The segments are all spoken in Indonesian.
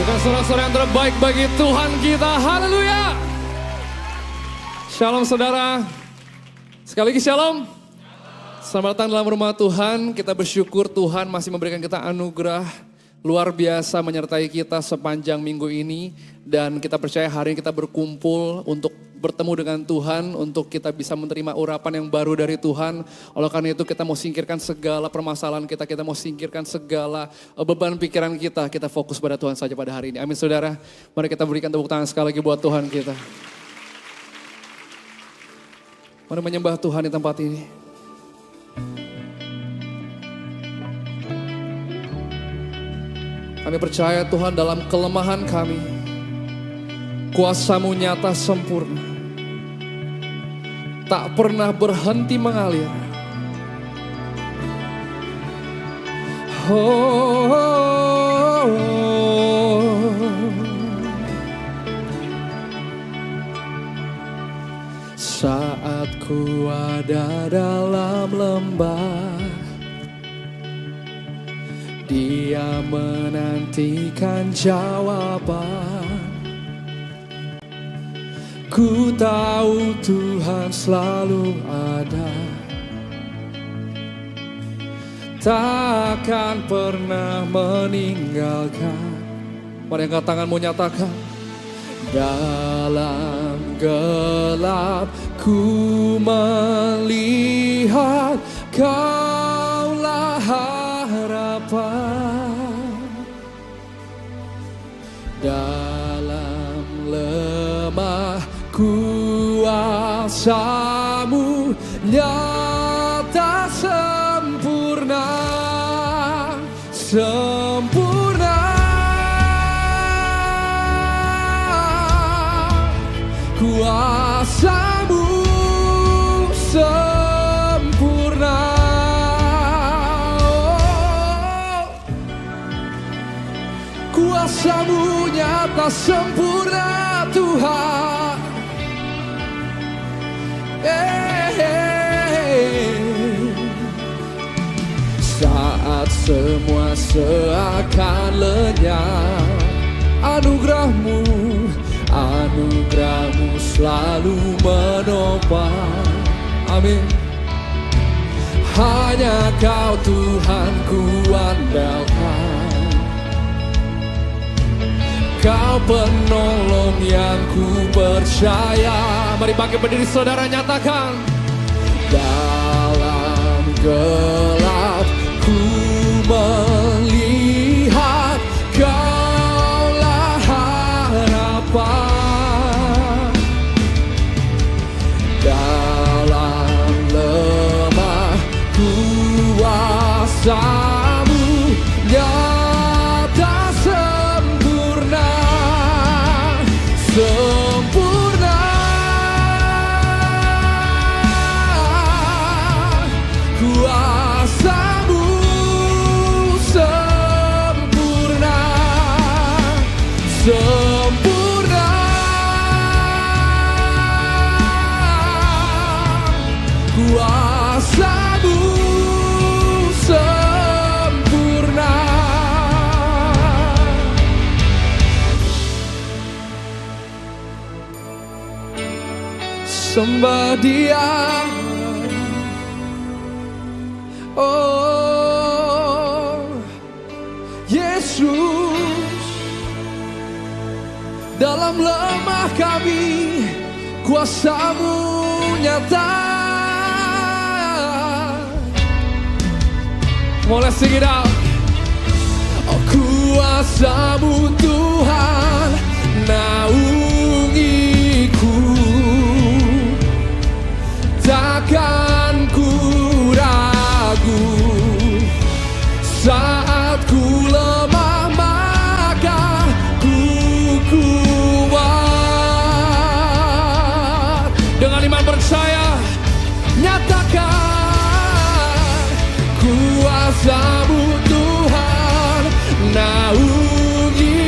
Dengan sorak-sorai yang terbaik bagi Tuhan kita. Haleluya. Shalom saudara. Sekali lagi shalom. Selamat datang dalam rumah Tuhan. Kita bersyukur Tuhan masih memberikan kita anugerah luar biasa menyertai kita sepanjang minggu ini. Dan kita percaya hari ini kita berkumpul untuk bertemu dengan Tuhan, untuk kita bisa menerima urapan yang baru dari Tuhan. Oleh karena itu kita mau singkirkan segala permasalahan kita mau singkirkan segala beban pikiran kita fokus pada Tuhan saja pada hari ini. Amin saudara, mari kita berikan tepuk tangan sekali lagi buat Tuhan kita. Mari menyembah Tuhan di tempat ini. Kami percaya Tuhan dalam kelemahan kami, kuasa-Mu nyata sempurna. Tak pernah berhenti mengalir. Saat ku ada dalam lembah, Dia menantikan jawaban. Ku tahu Tuhan selalu ada, takkan pernah meninggalkan. Mari angkat tanganmu nyatakan. Dalam gelap ku melihat Kaulah harapan. Dalam lemah kuasa-Mu nyata sempurna, sempurna. Kuasa-Mu sempurna. Kuasa-Mu nyata sempurna Tuhan. Saat semua seakan lenyap, anugerah-Mu selalu menopang. Amin. Hanya Kau Tuhan ku andalkan, Kau penolong yang ku percaya. Mari bangkit berdiri saudara, nyatakan. Dalam gelap ku melihat Kaulah harapan. Dalam lemah kuasa-Mu nyata sempurna, sempurna. Kuasa-Mu sempurna, sempurna. Kuasa-Mu sempurna. Sembah Dia. Oh Yesus, dalam lemah kami kuasa-Mu nyata. Mulai sing it out. Oh kuasa-Mu Tuhan naungiku, takkan ku ragu. Saat ku lemah maka ku kuat. Dengan iman percaya nyatakan. Kuasa-Mu Tuhan naungiku,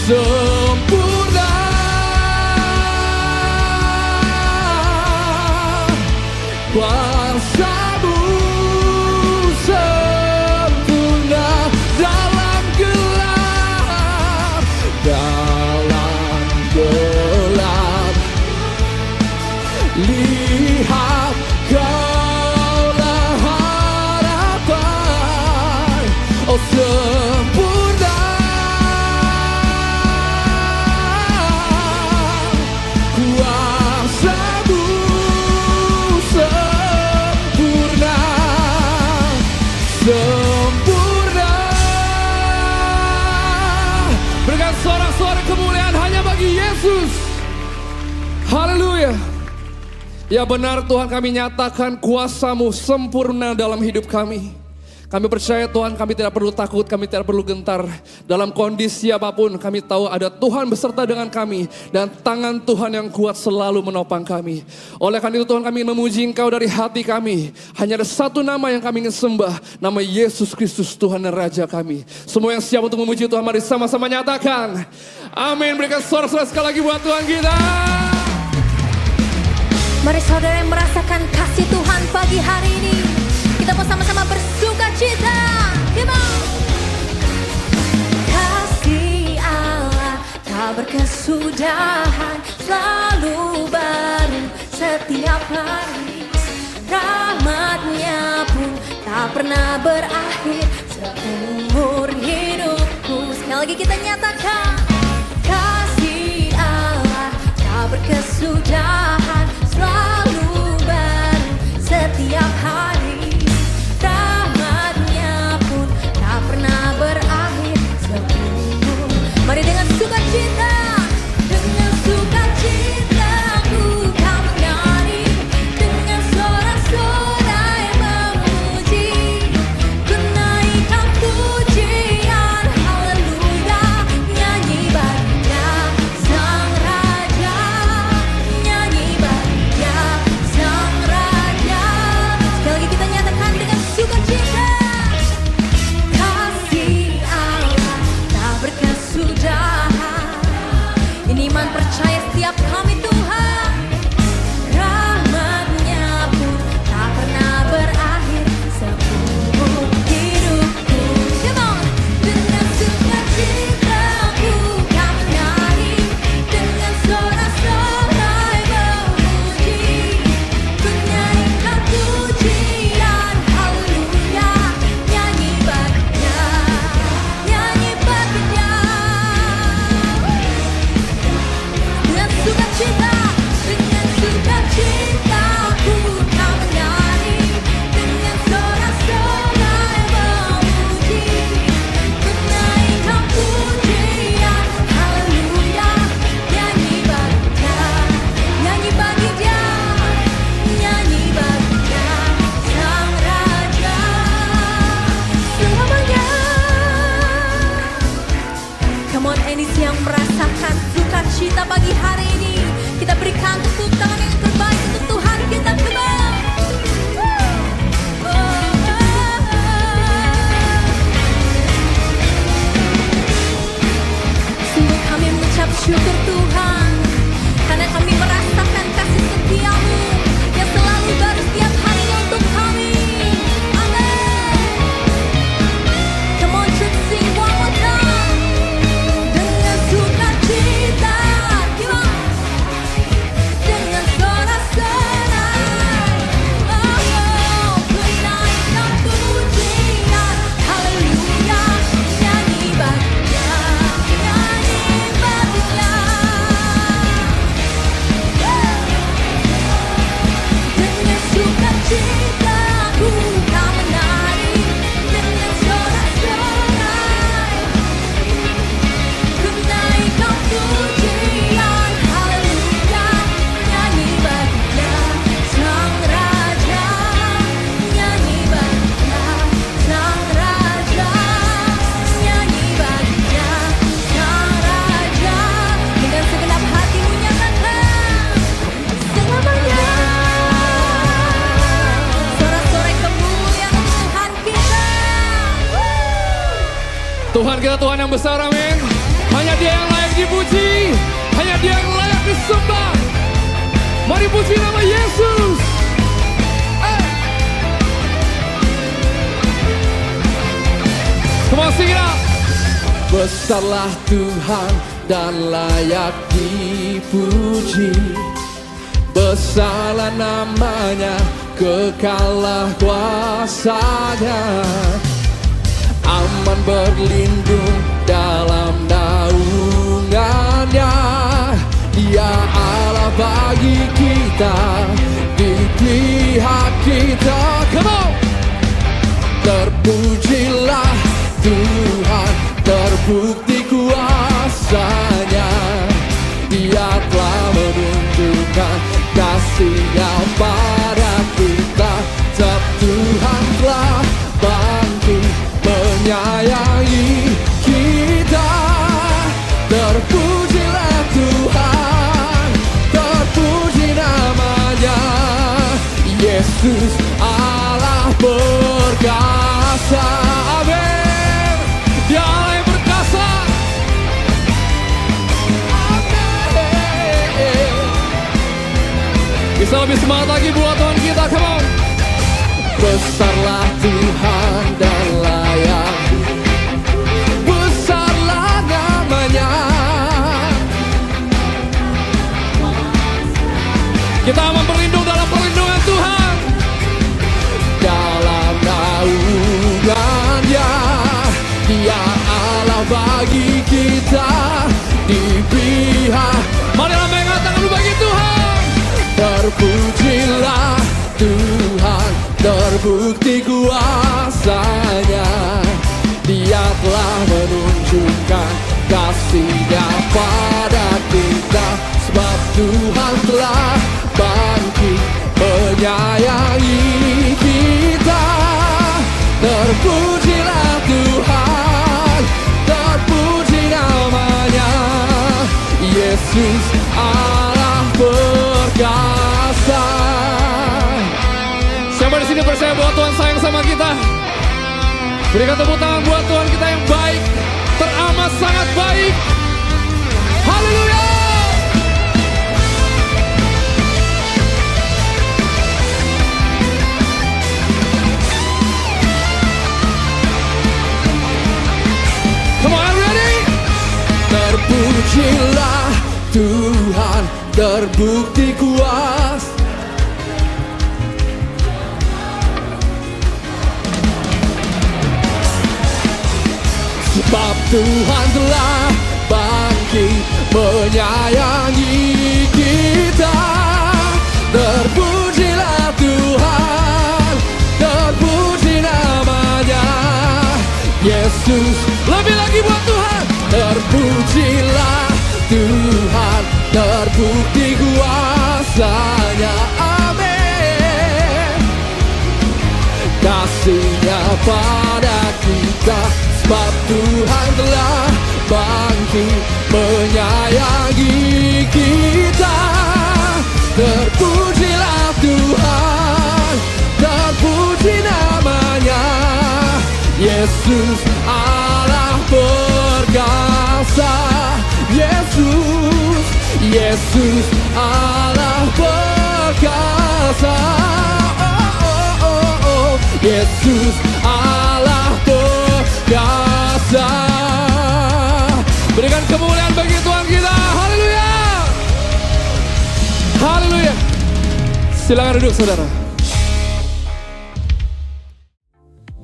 sempurna. Kuasa-Mu sempurna dalam gelap, dalam gelap. Lihat Kaulah harapan, oh sempurna. Kuasa-Mu sempurna, sempurna. Berikan sorak-sorai kemuliaan hanya bagi Yesus. Haleluya. Ya benar Tuhan, kami nyatakan kuasa-Mu sempurna dalam hidup kami. Kami percaya Tuhan, kami tidak perlu takut, kami tidak perlu gentar. Dalam kondisi apapun kami tahu ada Tuhan beserta dengan kami. Dan tangan Tuhan yang kuat selalu menopang kami. Oleh karena itu Tuhan, kami memuji Engkau dari hati kami. Hanya ada satu nama yang kami ingin sembah, nama Yesus Kristus Tuhan dan Raja kami. Semua yang siap untuk memuji Tuhan, mari sama-sama nyatakan amin. Berikan sorak-sorai sekali lagi buat Tuhan kita. Mari saudara yang merasakan kasih Tuhan pagi hari ini, kita mau sama-sama bersuka cita. Come on. Kasih Allah tak berkesudahan, selalu baru setiap hari. Rahmat-Nya pun tak pernah berakhir seumur hidupku. Sekali lagi kita nyatakan, kasih Allah tak berkesudahan, selalu baru setiap hari. Rahmat-Nya pun tak pernah berakhir seumur. Mari dengan sukacita, dengan sukacita ku kan menyanyi, dengan sorak-sorai memuji, ku naikkan pujian, haleluya, nyanyi baginya Sang Raja, nyanyi baginya Sang Raja. Sekali lagi kita nyatakan dengan sukacita, kasih Allah tak berkesudahan. Ini iman percaya setiap kami Tuhan. Rahmat-Nya pun tak pernah berakhir seumur hidupku. Come on. Dengan sukacita ku kan menyanyi, dengan sorak-sorai memuji, ku naikkan pujian, haleluya, nyanyi baginya, nyanyi baginya. Dengan sukacita, dengan sukacita ku kan menyanyi, dengan sorak-sorai memuji, ku naikkan pujian, haleluya, nyanyi baginya, nyanyi baginya, nyanyi baginya Sang Raja selamanya. Come on, Enis yang merasakan sukacita pagi hari ini, kita berikan tepuk tangan yang terbaik untuk Tuhan kita. Come on. Sungguh kami mengucap syukur Tuhan, karena kami merasakan kasih setia-Mu yang selalu baru setiap hari untuk kami. Amin. Come on, church, sing one more time. Dengan sukacita, come on. Dengan sorak-sorai, oh, ku naikkan pujian, haleluya, nyanyi baginya, nyanyi baginya. Dengan sukacita ku kan menari, dengan sorak-sorai, ku naikkan pujian, haleluya, nyanyi baginya Sang Raja, nyanyi baginya Sang Raja, nyanyi baginya Sang Raja. Dengan segenap hatimu nyatakan selamanya. Sorak-sorai kemuliaan Tuhan kita. Tuhan kita Tuhan yang besar, amin. Hanya Dia yang layak dipuji nama Yesus. Come on, sing it out. Besarlah Tuhan dan layak dipuji. Besarlah namanya, kekallah kuasanya. Aman berlindung dalam naungannya. Dia Allah bagi kita, di pihak kita. Come on. Terpujilah Tuhan, terbukti kuasanya. Dia telah menunjukkan kasih-Nya pada kita. Sebab Tuhan telah bangkit menyayangi kita. Terpujilah Tuhan, terpuji namanya. Yesus Allah perkasa. Amin. Dia Allah yang perkasa. Amin. Bisa lebih semangat lagi buat Tuhan kita. Come on. Besarlah Tuhan dan layak, besarlah namanya. Kita aman berlindung dalam perlindungan Tuhan. Dalam naungannya, Dia Allah bagi kita, di pihak. Marilah mengatakan bagi Tuhan. Terpujilah Tuhan, terbukti kuasanya. Dia telah menunjukkan kasih-Nya pada kita. Sebab Tuhan telah bangkit menyayangi kita. Terpujilah Tuhan, terpuji namanya. Yesus Allah perkasa. Siapa di sini percaya bahwa Tuhan sayang sama kita? Berikan tepuk tangan buat Tuhan kita yang baik, teramat sangat baik. Haleluya. Come on, are you ready? Terpujilah Tuhan, terbukti kuasa. Sebab Tuhan telah bangkit menyayangi kita. Terpujilah Tuhan, terpuji namanya. Yesus, lebih lagi buat Tuhan. Terpujilah Tuhan, terbukti kuasanya. Amin. Kasih-Nya pada kita. Sebab Tuhan telah bangkit menyayangi kita. Terpujilah Tuhan, terpuji namanya. Yesus Allah perkasa. Yesus, Yesus Allah perkasa. Oh, oh, oh, oh. Yesus Allah perkasa. Berikan kemuliaan bagi Tuhan kita. Haleluya. Haleluya. Silakan duduk saudara.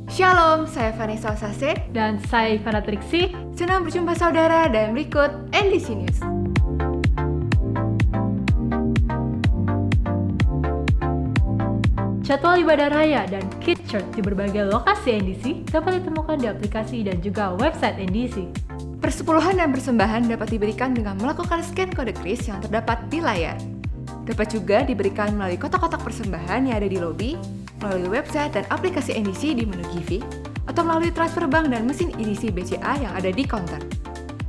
Shalom, saya Vanessa Osase Dan saya Ivana Triksi. Senang berjumpa saudara dan berikut NDC News. Jadwal ibadah raya dan Kids Church di berbagai lokasi NDC dapat ditemukan di aplikasi dan juga website NDC. Persepuluhan dan persembahan dapat diberikan dengan melakukan scan kode kris yang terdapat di layar. Dapat juga diberikan melalui kotak-kotak persembahan yang ada di lobi, melalui website dan aplikasi NDC di menu Giving, atau melalui transfer bank dan mesin edisi BCA yang ada di counter.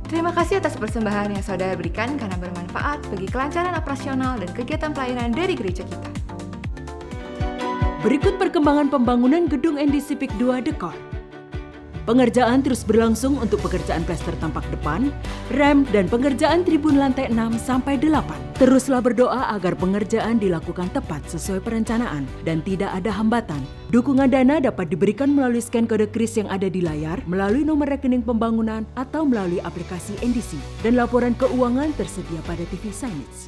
Terima kasih atas persembahan yang saudara berikan karena bermanfaat bagi kelancaran operasional dan kegiatan pelayanan dari gereja kita. Berikut perkembangan pembangunan gedung NDC PIK 2 Dekor. pengerjaan terus berlangsung untuk pekerjaan plester tampak depan, rem, dan pengerjaan tribun lantai 6 sampai 8. Teruslah berdoa agar pengerjaan dilakukan tepat sesuai perencanaan dan tidak ada hambatan. Dukungan dana dapat diberikan melalui scan kode kris yang ada di layar, melalui nomor rekening pembangunan, atau melalui aplikasi NDC. Dan laporan keuangan tersedia pada TV Signage.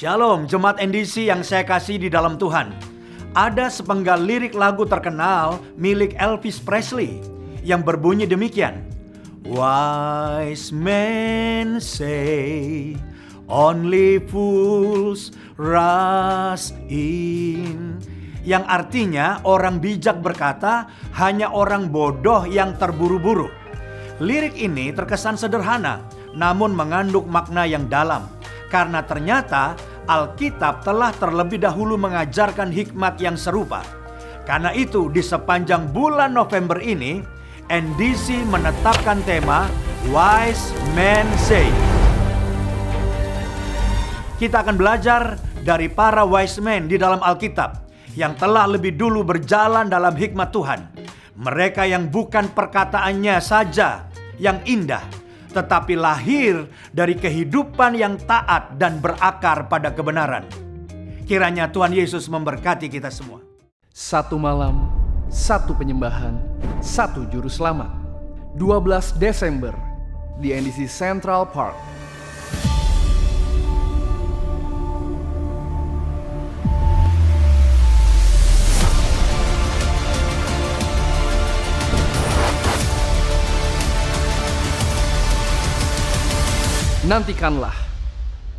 Shalom Jemaat NDC yang saya kasih di dalam Tuhan. Ada sepenggal lirik lagu terkenal milik Elvis Presley yang berbunyi demikian. Wise men say only fools rush in. Yang artinya orang bijak berkata hanya orang bodoh yang terburu-buru. Lirik ini terkesan sederhana namun mengandung makna yang dalam. Karena ternyata Alkitab telah terlebih dahulu mengajarkan hikmat yang serupa. Karena itu di sepanjang bulan November ini, NDC menetapkan tema Wise Men Say. Kita akan belajar dari para wise men di dalam Alkitab yang telah lebih dulu berjalan dalam hikmat Tuhan. Mereka yang bukan perkataannya saja yang indah, tetapi lahir dari kehidupan yang taat dan berakar pada kebenaran. Kiranya Tuhan Yesus memberkati kita semua. Satu malam, satu penyembahan, satu juru selamat. 12 Desember di NDC Central Park. Nantikanlah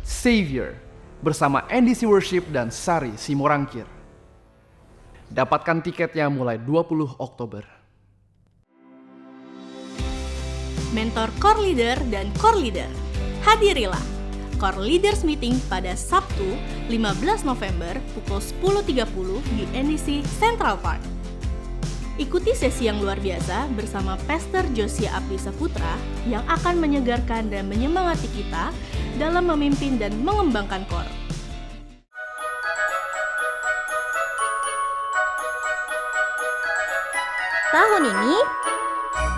Savior bersama NDC Worship dan Sari Simorangkir. Dapatkan tiketnya mulai 20 Oktober. Mentor Core Leader dan Core Leader, hadirilah Core Leaders Meeting pada Sabtu 15 November pukul 10.30 di NDC Central Park. Ikuti sesi yang luar biasa bersama Pastor Josia Abdi Saputra yang akan menyegarkan dan menyemangati kita dalam memimpin dan mengembangkan Core. Tahun ini,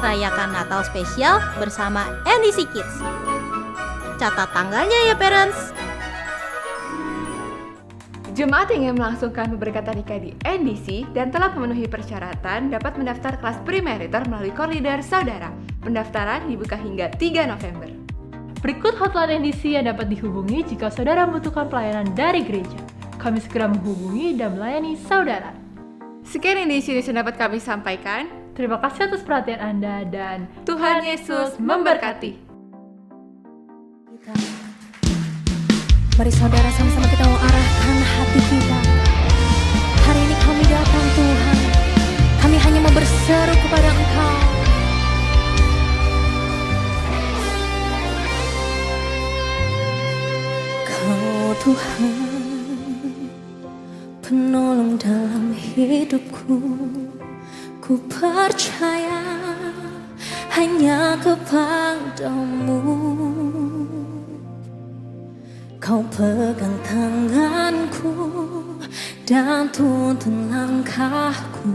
rayakan Natal spesial bersama NDC Kids. Catat tanggalnya ya parents. Jemaat yang ingin melangsungkan pemberkatan nikah di NDC dan telah memenuhi persyaratan dapat mendaftar kelas pre-marital melalui Core Leader Saudara. Pendaftaran dibuka hingga 3 November. Berikut hotline NDC yang dapat dihubungi jika saudara membutuhkan pelayanan dari gereja. Kami segera menghubungi dan melayani saudara. Sekian yang di sini dapat kami sampaikan. Terima kasih atas perhatian Anda dan Tuhan Yesus memberkati. Mari saudara sama-sama kita mau arahkan hati kita. Hari ini kami datang Tuhan. Kami hanya mau berseru kepada Engkau. Kau Tuhan, penolong dalam hidupku. Ku percaya hanya kepadamu. Kau pegang tanganku dan tuntun langkahku.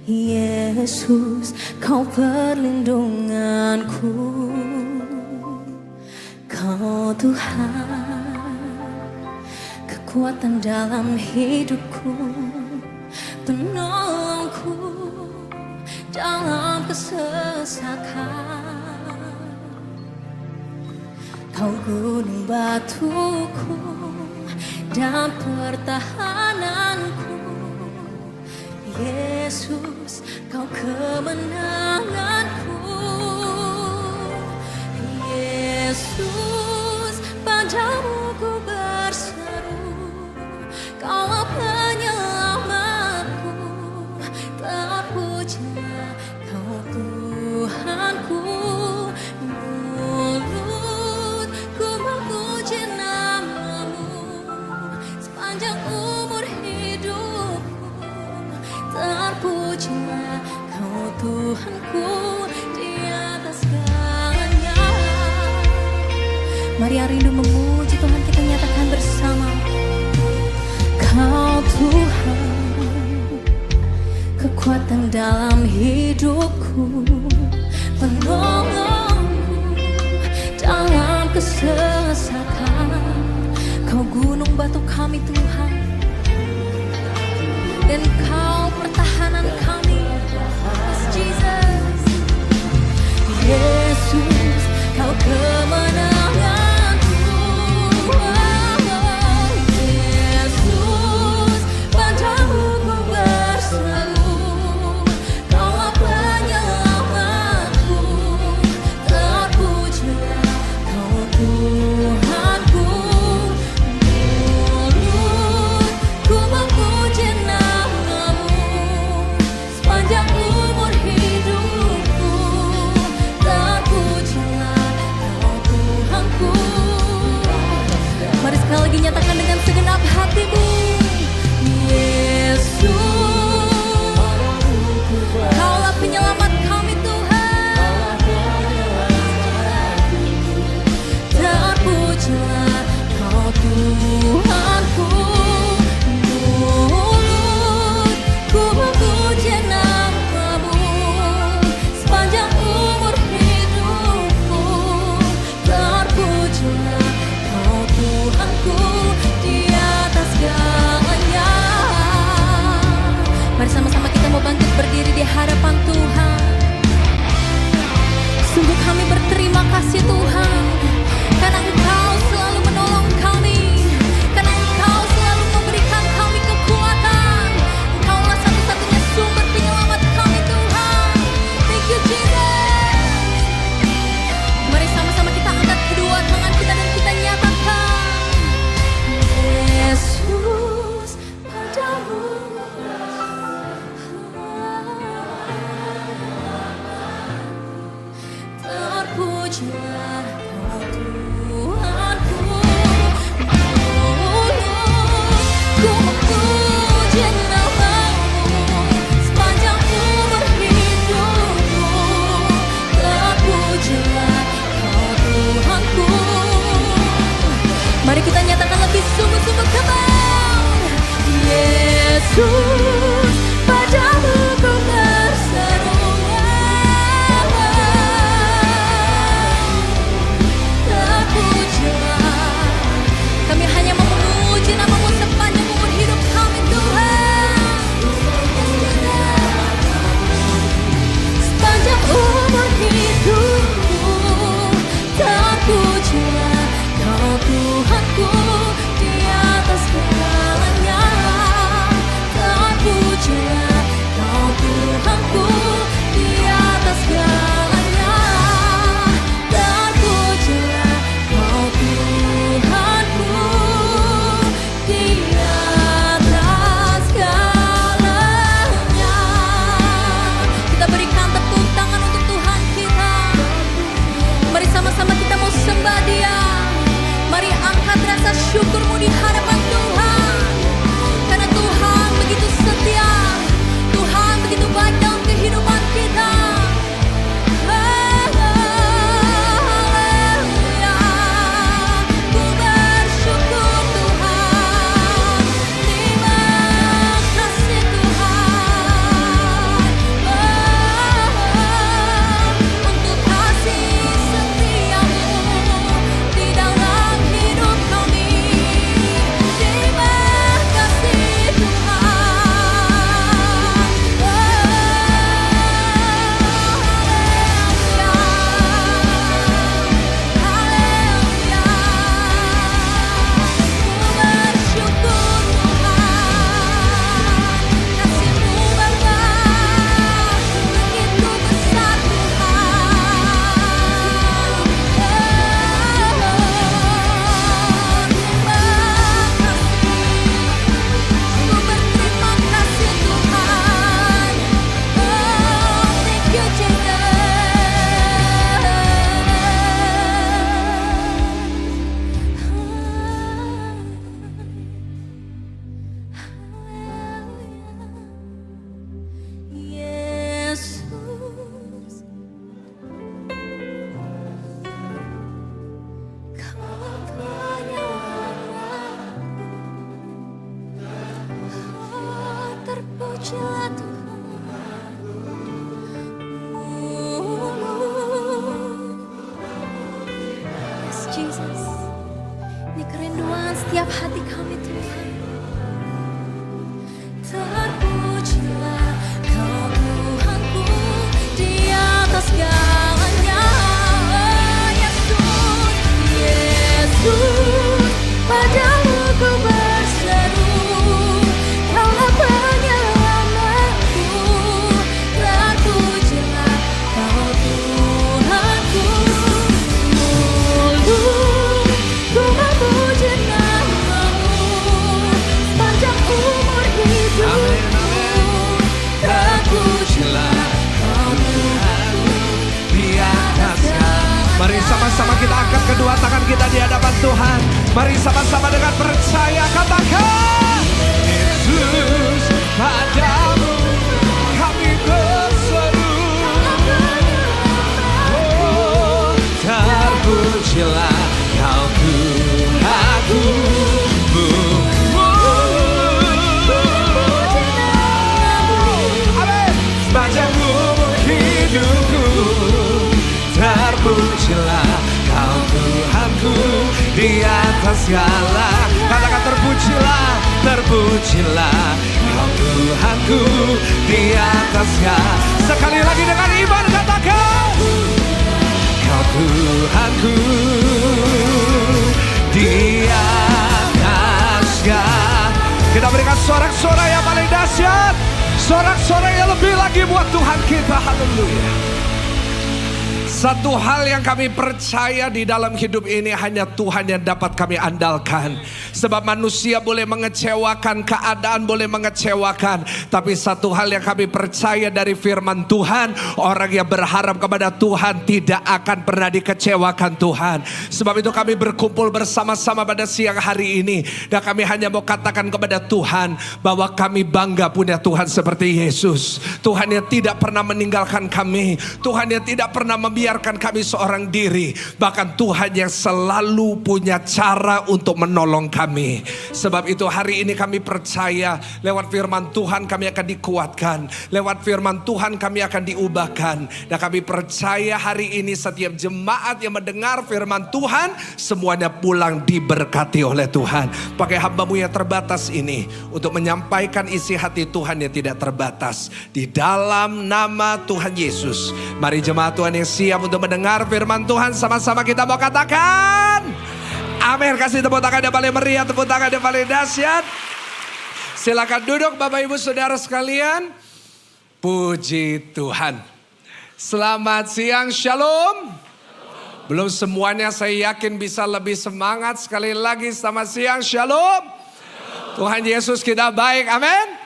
Yesus, kau perlindunganku. Kau Tuhan, kekuatan dalam hidupku, penolongku dalam kesesakan. Kau gunung batuku dan pertahananku. Yesus, kau kemenanganku. Yesus, padamu ku berseru. Kau Tuhanku di atas segalanya. Mari yang rindu memuji Tuhan kita nyatakan bersama. Kau Tuhan, kekuatan dalam hidupku, penolongku dalam kesesakan. Kau gunung batu kami Tuhan, dan kau pertahanan kami. Yes, Jesus. Yesus, kau kemenanganku. Yesus, padamu ku berseru. Kaulah penyelamatku, terpujilah Kau Tuhanku. Ku memuji namamu sepanjang umur hidupku. Terpujilah Kau Tuhanku. Mari sekali lagi nyatakan dengan segenap hatimu. Yesus, Kaulah penyelamat kami Tuhan. Terpujilah Kau Tuhanku. Ku memuji namamu sepanjang umur hidupku. Terpujilah Kau Tuhanku di atas segalanya. Mari sama-sama kita mau bangkit berdiri di hadapan Tuhan. Sungguh kami berterima kasih Tuhan, karena Engkau selalu menolong kami, karena Engkau selalu memberikan kami kekuatan. Engkaulah satu-satunya sumber penyelamat kami Tuhan. Thank you Jesus. Mari sama-sama kita angkat kedua tangan kita dan kita nyatakan. Yesus, padamu terpujilah Kau Tuhanku. Ku memuji namamu sepanjang umur hidupku. Terpujilah Kau Tuhanku. Mari kita nyatakan lebih sungguh-sungguh kembali. Yesus, padamu ku berseru. Mari sama-sama dengan percaya katakan, Yesus padamu kami berseru. Oh, terpujilah kau Tuhanku. Amin. Sepanjang umur hidupku, terpujilah kau Tuhanku di atas segala. Katakan terpujilah, terpujilah kau Tuhanku di atas segala. Sekali lagi dengan iman katakan, kau Tuhanku di atas segala. Kita berikan sorak-sorai yang paling dahsyat, sorak-sorai yang lebih lagi buat Tuhan kita. Haleluya. Satu hal yang kami percaya di dalam hidup ini hanya Tuhan yang dapat kami andalkan. Sebab manusia boleh mengecewakan, keadaan boleh mengecewakan. Tapi satu hal yang kami percaya dari firman Tuhan, orang yang berharap kepada Tuhan tidak akan pernah dikecewakan Tuhan. Sebab itu kami berkumpul bersama-sama pada siang hari ini. Dan kami hanya mau katakan kepada Tuhan bahwa kami bangga punya Tuhan seperti Yesus. Tuhan yang tidak pernah meninggalkan kami. Tuhan yang tidak pernah membiarkan kami seorang diri. Bahkan Tuhan yang selalu punya cara untuk menolong kami. Sebab itu hari ini kami percaya lewat firman Tuhan kami akan dikuatkan. Lewat firman Tuhan kami akan diubahkan. Dan kami percaya hari ini setiap jemaat yang mendengar firman Tuhan, semuanya pulang diberkati oleh Tuhan. Pakai hamba-Mu yang terbatas ini untuk menyampaikan isi hati Tuhan yang tidak terbatas. Di dalam nama Tuhan Yesus. Mari jemaat Tuhan yang siap untuk mendengar firman Tuhan, sama-sama kita mau katakan amin. Kasih tepuk tangan yang paling meriah, tepuk tangan yang paling dahsyat. Silakan duduk Bapak Ibu Saudara sekalian. Puji Tuhan. Selamat siang, shalom. Belum semuanya saya yakin bisa lebih semangat. Sekali lagi selamat siang, shalom. Tuhan Yesus kita baik, amin.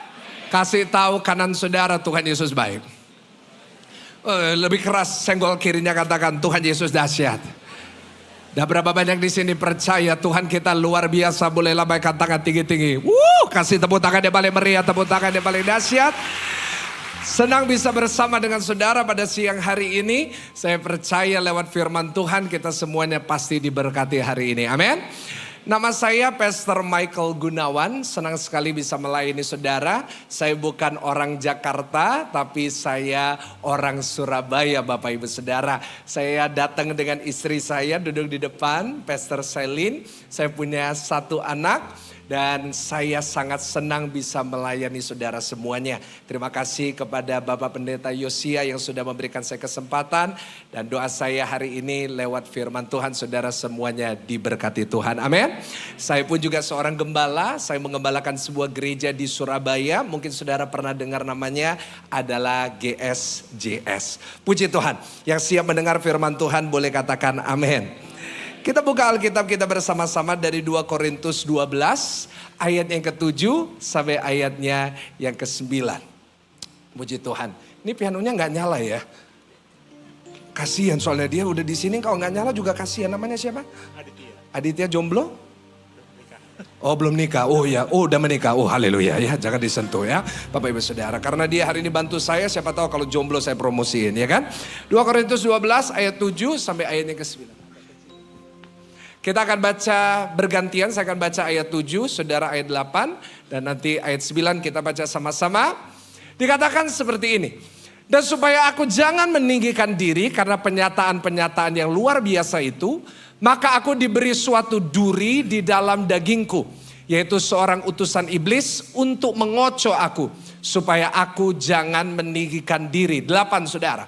Kasih tahu kanan saudara Tuhan Yesus baik. Lebih keras senggol kirinya, katakan Tuhan Yesus dahsyat. Dan berapa banyak di sini percaya Tuhan kita luar biasa? Boleh lambaikan tangan tinggi-tinggi. Kasih tepuk tangan yang paling meriah, tepuk tangan yang paling dahsyat. Senang bisa bersama dengan saudara pada siang hari ini. Saya percaya lewat firman Tuhan kita semuanya pasti diberkati hari ini. Amin. Nama saya Pastor Michael Gunawan, senang sekali bisa melayani saudara. Saya bukan orang Jakarta, tapi saya orang Surabaya Bapak Ibu Saudara. Saya datang dengan istri saya duduk di depan, Pastor Selin. Saya punya satu anak. Dan saya sangat senang bisa melayani saudara semuanya. Terima kasih kepada Bapak Pendeta Yosia yang sudah memberikan saya kesempatan. Dan doa saya hari ini lewat firman Tuhan, saudara semuanya diberkati Tuhan. Amin. Saya pun juga seorang gembala. Saya mengembalakan sebuah gereja di Surabaya. Mungkin saudara pernah dengar namanya, adalah GSJS. Puji Tuhan. Yang siap mendengar firman Tuhan boleh katakan amin. Kita buka Alkitab kita bersama-sama dari 2 Korintus 12 ayat yang ke-7 sampai ayatnya yang ke-9. Puji Tuhan. Ini pianonya nggak nyala ya. Kasihan soalnya dia udah di sini, kalau nggak nyala juga kasihan. Namanya siapa? Aditya. Aditya jomblo? Oh belum nikah. Oh ya, oh udah menikah. Oh haleluya ya, jangan disentuh ya Bapak Ibu Saudara. Karena dia hari ini bantu saya, siapa tahu kalau jomblo saya promosiin ya kan. 2 Korintus 12 ayat 7 sampai ayat yang ke-9. Kita akan baca bergantian, saya akan baca ayat 7, saudara ayat 8, dan nanti ayat 9 kita baca sama-sama. Dikatakan seperti ini. Dan supaya aku jangan meninggikan diri karena penyataan-penyataan yang luar biasa itu, maka aku diberi suatu duri di dalam dagingku, yaitu seorang utusan iblis untuk mengocoh aku, supaya aku jangan meninggikan diri. 8 saudara.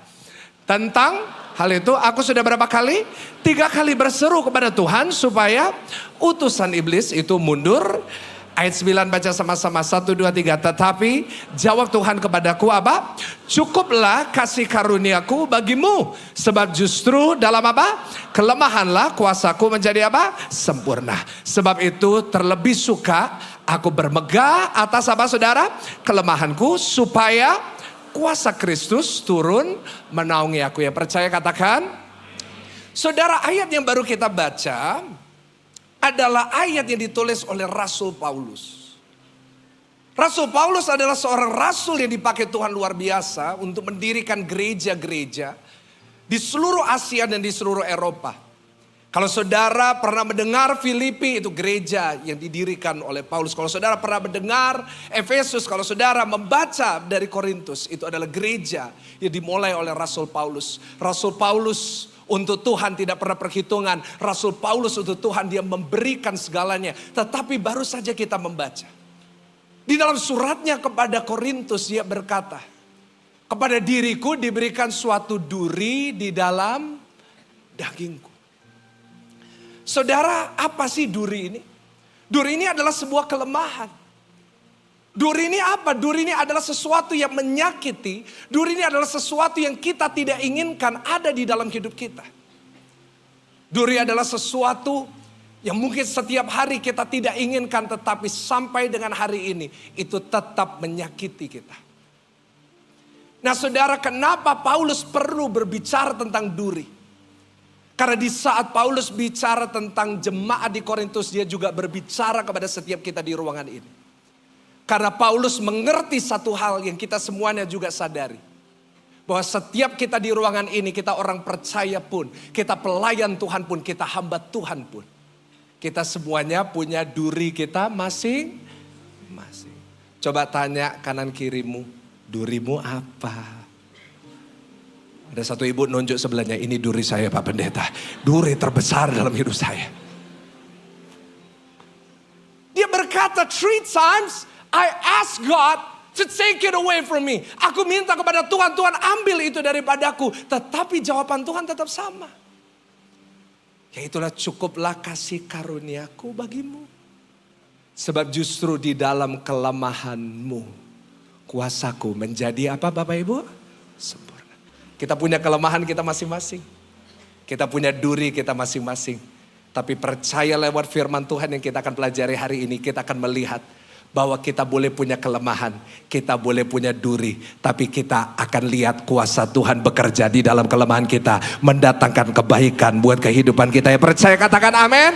Tentang hal itu aku sudah berapa kali? 3 kali berseru kepada Tuhan supaya utusan iblis itu mundur. Ayat 9 baca sama-sama, 1, 2, 3. Tetapi jawab Tuhan kepadaku apa? Cukuplah kasih karuniaku bagimu. Sebab justru dalam apa? Kelemahanlah kuasaku menjadi apa? Sempurna. Sebab itu terlebih suka aku bermegah atas apa saudara? Kelemahanku, supaya kuasa Kristus turun menaungi aku. Yang percaya katakan. Saudara, ayat yang baru kita baca adalah ayat yang ditulis oleh Rasul Paulus. Rasul Paulus adalah seorang rasul yang dipakai Tuhan luar biasa untuk mendirikan gereja-gereja di seluruh Asia dan di seluruh Eropa. Kalau saudara pernah mendengar Filipi, itu gereja yang didirikan oleh Paulus. Kalau saudara pernah mendengar Efesus, kalau saudara membaca dari Korintus, itu adalah gereja yang dimulai oleh Rasul Paulus. Rasul Paulus untuk Tuhan tidak pernah perhitungan. Rasul Paulus untuk Tuhan dia memberikan segalanya. Tetapi baru saja kita membaca. Di dalam suratnya kepada Korintus dia berkata, kepada diriku diberikan suatu duri di dalam dagingku. Saudara, apa sih duri ini? Duri ini adalah sebuah kelemahan. Duri ini apa? Duri ini adalah sesuatu yang menyakiti. Duri ini adalah sesuatu yang kita tidak inginkan ada di dalam hidup kita. Duri adalah sesuatu yang mungkin setiap hari kita tidak inginkan, tetapi sampai dengan hari ini itu tetap menyakiti kita. Nah saudara, kenapa Paulus perlu berbicara tentang duri? Karena di saat Paulus bicara tentang jemaat di Korintus, dia juga berbicara kepada setiap kita di ruangan ini. Karena Paulus mengerti satu hal yang kita semuanya juga sadari. Bahwa setiap kita di ruangan ini, kita orang percaya pun, kita pelayan Tuhan pun, kita hamba Tuhan pun. Kita semuanya punya duri kita masing-masing. Coba tanya kanan kirimu, durimu apa? Ada satu ibu nunjuk sebelahnya, ini duri saya Pak Pendeta. Duri terbesar dalam hidup saya. Dia berkata, 3 times I ask God to take it away from me. Aku minta kepada Tuhan, Tuhan ambil itu daripadaku. Tetapi jawaban Tuhan tetap sama. Yaitulah cukuplah kasih karuniaku bagimu. Sebab justru di dalam kelemahanmu, kuasaku menjadi apa Bapak Ibu? Sempurna. Kita punya kelemahan kita masing-masing. Kita punya duri kita masing-masing. Tapi percaya lewat firman Tuhan yang kita akan pelajari hari ini, kita akan melihat bahwa kita boleh punya kelemahan, kita boleh punya duri, tapi kita akan lihat kuasa Tuhan bekerja di dalam kelemahan kita, mendatangkan kebaikan buat kehidupan kita. Ya percaya katakan amin.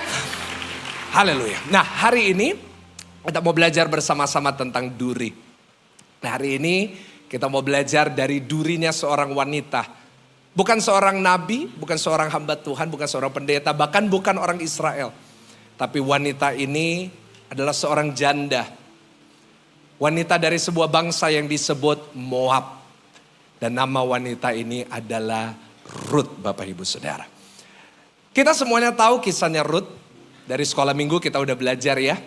Haleluya. Nah hari ini kita mau belajar bersama-sama tentang duri. Nah hari ini kita mau belajar dari durinya seorang wanita. Bukan seorang nabi, bukan seorang hamba Tuhan, bukan seorang pendeta, bahkan bukan orang Israel. Tapi wanita ini adalah seorang janda. Wanita dari sebuah bangsa yang disebut Moab. Dan nama wanita ini adalah Ruth, Bapak Ibu Saudara. Kita semuanya tahu kisahnya Ruth. Dari sekolah minggu kita udah belajar ya.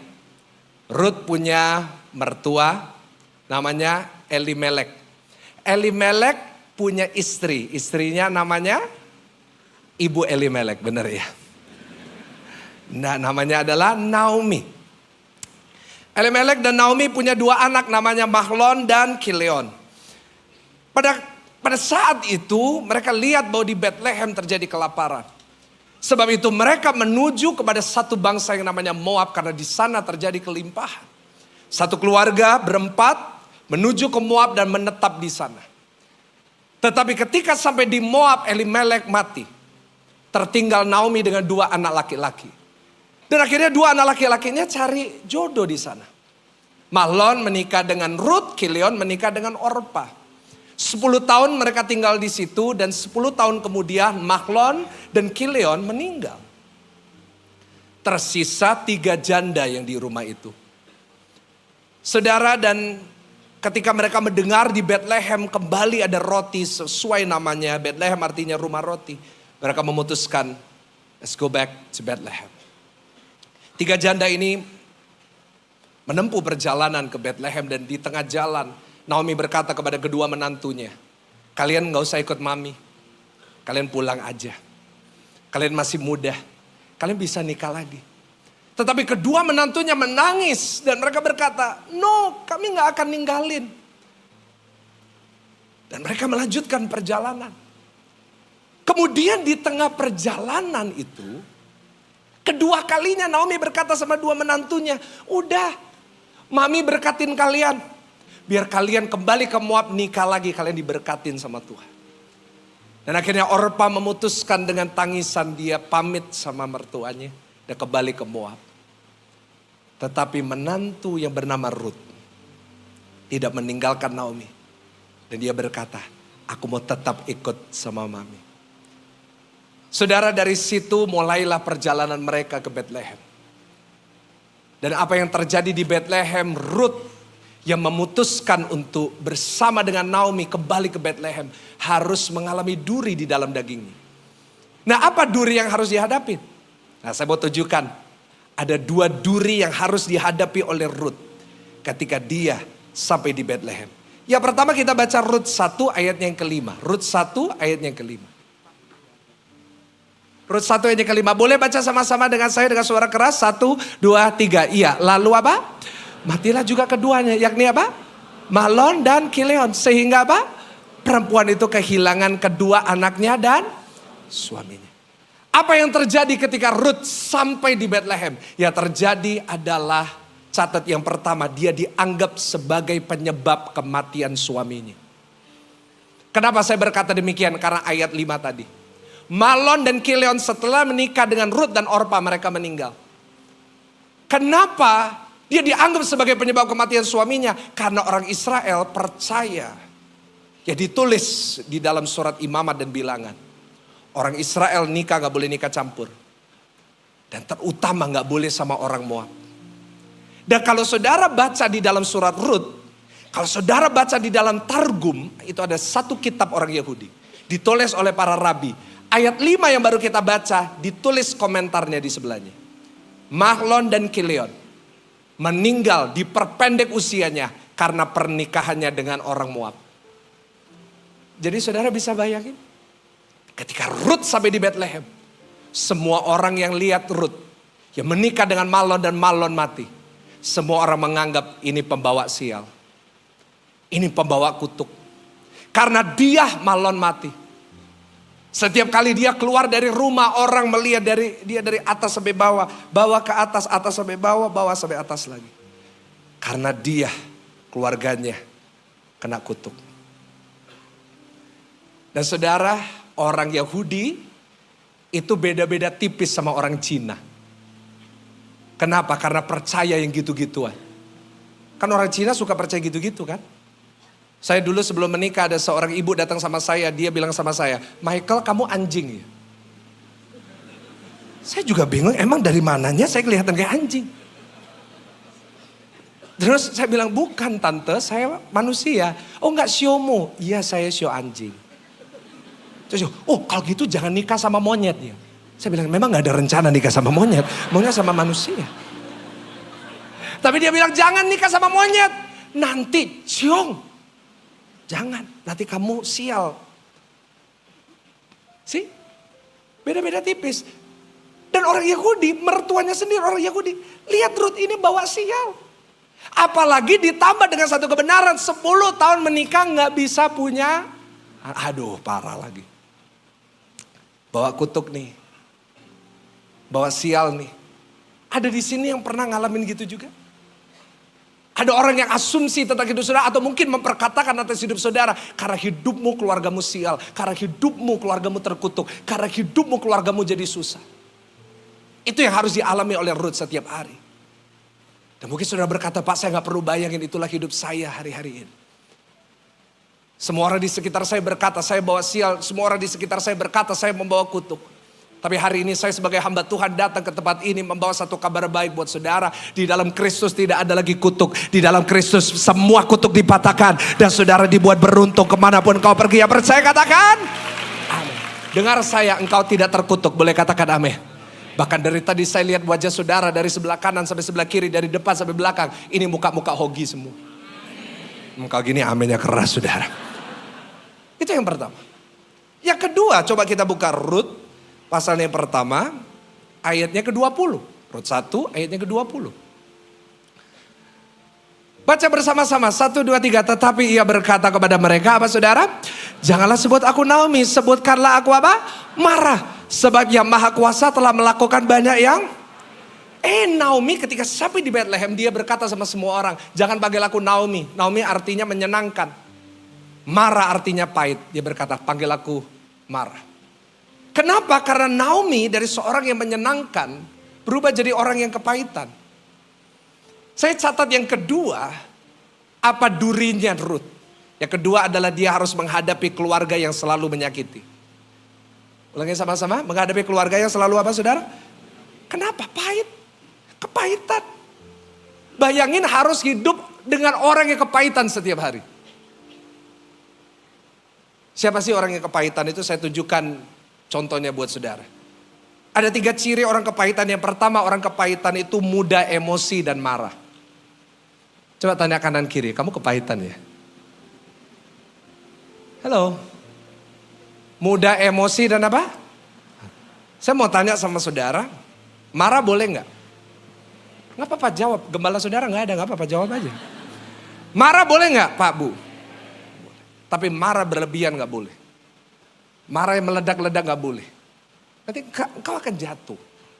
Ruth punya mertua namanya Elimelek. Elimelek punya istri. Istrinya namanya Ibu Elimelek, benar ya? Nah namanya adalah Naomi. Elimelek dan Naomi punya 2 anak namanya Mahlon dan Kilion. Pada saat itu mereka lihat bahwa di Bethlehem terjadi kelaparan. Sebab itu mereka menuju kepada satu bangsa yang namanya Moab karena di sana terjadi kelimpahan. Satu keluarga berempat menuju ke Moab dan menetap di sana. Tetapi ketika sampai di Moab, Elimelek mati. Tertinggal Naomi dengan 2 anak laki-laki. Dan akhirnya 2 anak laki-lakinya cari jodoh di sana. Mahlon menikah dengan Ruth, Kilion menikah dengan Orpa. 10 tahun mereka tinggal di situ dan 10 tahun kemudian Mahlon dan Kilion meninggal. Tersisa 3 janda yang di rumah itu. Saudara, dan ketika mereka mendengar di Bethlehem kembali ada roti sesuai namanya. Bethlehem artinya rumah roti. Mereka memutuskan, let's go back to Bethlehem. 3 janda ini menempuh perjalanan ke Bethlehem dan di tengah jalan Naomi berkata kepada kedua menantunya, kalian gak usah ikut mami, kalian pulang aja. Kalian masih muda, kalian bisa nikah lagi. Tetapi kedua menantunya menangis dan mereka berkata, no kami gak akan ninggalin. Dan mereka melanjutkan perjalanan. Kemudian di tengah perjalanan itu, kedua kalinya Naomi berkata sama 2 menantunya, udah mami berkatin kalian. Biar kalian kembali ke Moab nikah lagi, kalian diberkatin sama Tuhan. Dan akhirnya Orpa memutuskan dengan tangisan dia pamit sama mertuanya. dan kembali ke Moab. Tetapi menantu yang bernama Ruth tidak meninggalkan Naomi. Dan dia berkata, aku mau tetap ikut sama mami. Saudara, dari situ mulailah perjalanan mereka ke Bethlehem. Dan apa yang terjadi di Bethlehem, Ruth yang memutuskan untuk bersama dengan Naomi kembali ke Bethlehem harus mengalami duri di dalam dagingnya. Nah, apa duri yang harus dihadapi? Nah, saya mau tunjukkan. Ada 2 duri yang harus dihadapi oleh Ruth ketika dia sampai di Bethlehem. Yang pertama kita baca Rut 1 ayatnya yang kelima. Rut 1 ayatnya yang kelima. Rut 1 ayatnya yang kelima. Boleh baca sama-sama dengan saya dengan suara keras. 1, 2, 3. Iya. Lalu apa? Matilah juga keduanya. Yakni apa? Mahlon dan Kileon. Sehingga apa? Perempuan itu kehilangan kedua anaknya dan suaminya. Apa yang terjadi ketika Rut sampai di Bethlehem? Yang terjadi adalah, catat yang pertama, dia dianggap sebagai penyebab kematian suaminya. Kenapa saya berkata demikian? Karena ayat 5 tadi. Mahlon dan Kileon setelah menikah dengan Rut dan Orpa, mereka meninggal. Kenapa dia dianggap sebagai penyebab kematian suaminya? Karena orang Israel percaya. Ya, ditulis di dalam surat Imamat dan Bilangan. Orang Israel nikah gak boleh nikah campur. Dan terutama gak boleh sama orang Moab. Dan kalau saudara baca di dalam surat Rut, kalau saudara baca di dalam Targum, itu ada satu kitab orang Yahudi. Ditulis oleh para rabi. Ayat 5 yang baru kita baca, ditulis komentarnya di sebelahnya. Mahlon dan Kileon meninggal, diperpendek usianya karena pernikahannya dengan orang Moab. Jadi saudara bisa bayangin, ketika Rut sampai di Bethlehem, semua orang yang lihat Rut, yang menikah dengan Mahlon dan Mahlon mati, semua orang menganggap ini pembawa sial. Ini pembawa kutuk. Karena dia Mahlon mati. Setiap kali dia keluar dari rumah, orang melihat dia dari atas sampai bawah, bawah ke atas sampai bawah sampai atas lagi. Karena dia, keluarganya kena kutuk. Dan saudara, orang Yahudi itu beda-beda tipis sama orang Cina. Kenapa? Karena percaya yang gitu-gituan. Kan orang Cina suka percaya gitu-gitu kan. Saya dulu sebelum menikah ada seorang ibu datang sama saya. Dia bilang sama saya, Michael kamu anjing ya. Saya juga bingung emang dari mananya saya kelihatan kayak anjing. Terus saya bilang bukan tante, saya manusia. Oh enggak siomu. Iya saya sio anjing. Terus oh kalau gitu jangan nikah sama monyet ya. Saya bilang memang gak ada rencana nikah sama monyet. Maunya sama manusia. Tapi dia bilang jangan nikah sama monyet. Nanti ciong. Jangan. Nanti kamu sial. Sih? Beda-beda tipis. Dan orang Yahudi, mertuanya sendiri orang Yahudi. Lihat Rut ini bawa sial. Apalagi ditambah dengan satu kebenaran. 10 tahun menikah gak bisa punya. Aduh parah lagi. Bawa kutuk nih. Bawa sial nih. Ada di sini yang pernah ngalamin gitu juga? Ada orang yang asumsi tentang hidup saudara atau mungkin memperkatakan atas hidup saudara. Karena hidupmu keluargamu sial. Karena hidupmu keluargamu terkutuk. Karena hidupmu keluargamu jadi susah. Itu yang harus dialami oleh Ruth setiap hari. Dan mungkin saudara berkata, Pak saya gak perlu bayangin itulah hidup saya hari-hari ini. Semua orang di sekitar saya berkata saya bawa sial. Semua orang di sekitar saya berkata saya membawa kutuk. Tapi hari ini saya sebagai hamba Tuhan datang ke tempat ini membawa satu kabar baik buat saudara. Di dalam Kristus tidak ada lagi kutuk. Di dalam Kristus semua kutuk dipatahkan. Dan saudara dibuat beruntung kemanapun kau pergi. Yang percaya katakan amin. Dengar saya, engkau tidak terkutuk. Boleh katakan amin. Bahkan dari tadi saya lihat wajah saudara dari sebelah kanan sampai sebelah kiri. Dari depan sampai belakang. Ini muka-muka hoki semua. Muka gini aminnya keras saudara. Itu yang pertama. Yang kedua coba kita buka Rut. Pasalnya yang pertama, ayatnya ke-20. Rut 1, ayatnya ke-20. Baca bersama-sama, 1, 2, 3. Tetapi ia berkata kepada mereka, apa saudara? Janganlah sebut aku Naomi, sebutkanlah aku apa? Marah. Sebab yang maha kuasa telah melakukan banyak yang... Naomi ketika sampai di Bethlehem, dia berkata sama semua orang, jangan panggil aku Naomi. Naomi artinya menyenangkan. Marah artinya pahit. Dia berkata, panggil aku Marah. Kenapa? Karena Naomi dari seorang yang menyenangkan Berubah jadi orang yang kepahitan. Saya catat yang kedua, apa durinya Ruth. Yang kedua adalah dia harus menghadapi keluarga yang selalu menyakiti. Ulangi sama-sama, menghadapi keluarga yang selalu apa saudara? Kenapa? Pahit. Kepahitan. Bayangin harus hidup dengan orang yang kepahitan setiap hari. Siapa sih orang yang kepahitan itu? Saya tunjukkan contohnya buat saudara. Ada 3 ciri orang kepahitan. Yang pertama, orang kepahitan itu mudah emosi dan marah. Coba tanya kanan kiri, kamu kepahitan ya? Halo. Mudah emosi dan apa? Saya mau tanya sama saudara, marah boleh nggak? Nggak apa-apa jawab, gembala saudara nggak ada, nggak apa-apa jawab aja. Marah boleh nggak Pak Bu? Tapi marah berlebihan nggak boleh. Marah yang meledak-ledak nggak boleh. Nanti kau akan jatuh,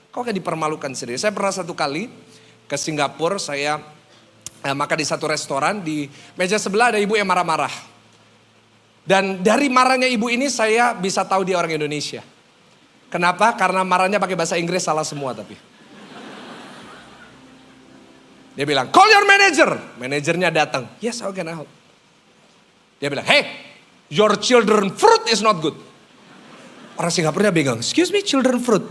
kau akan dipermalukan sendiri. Saya pernah satu kali ke Singapura, saya makan di satu restoran, di meja sebelah ada ibu yang marah-marah. Dan dari marahnya ibu ini saya bisa tahu dia orang Indonesia. Kenapa? Karena marahnya pakai bahasa Inggris salah semua tapi. Dia bilang, call your manager. Manajernya datang. Yes, how can I help? Dia bilang, hey, your children fruit is not good. Orang Singapura bingung, excuse me, children fruit.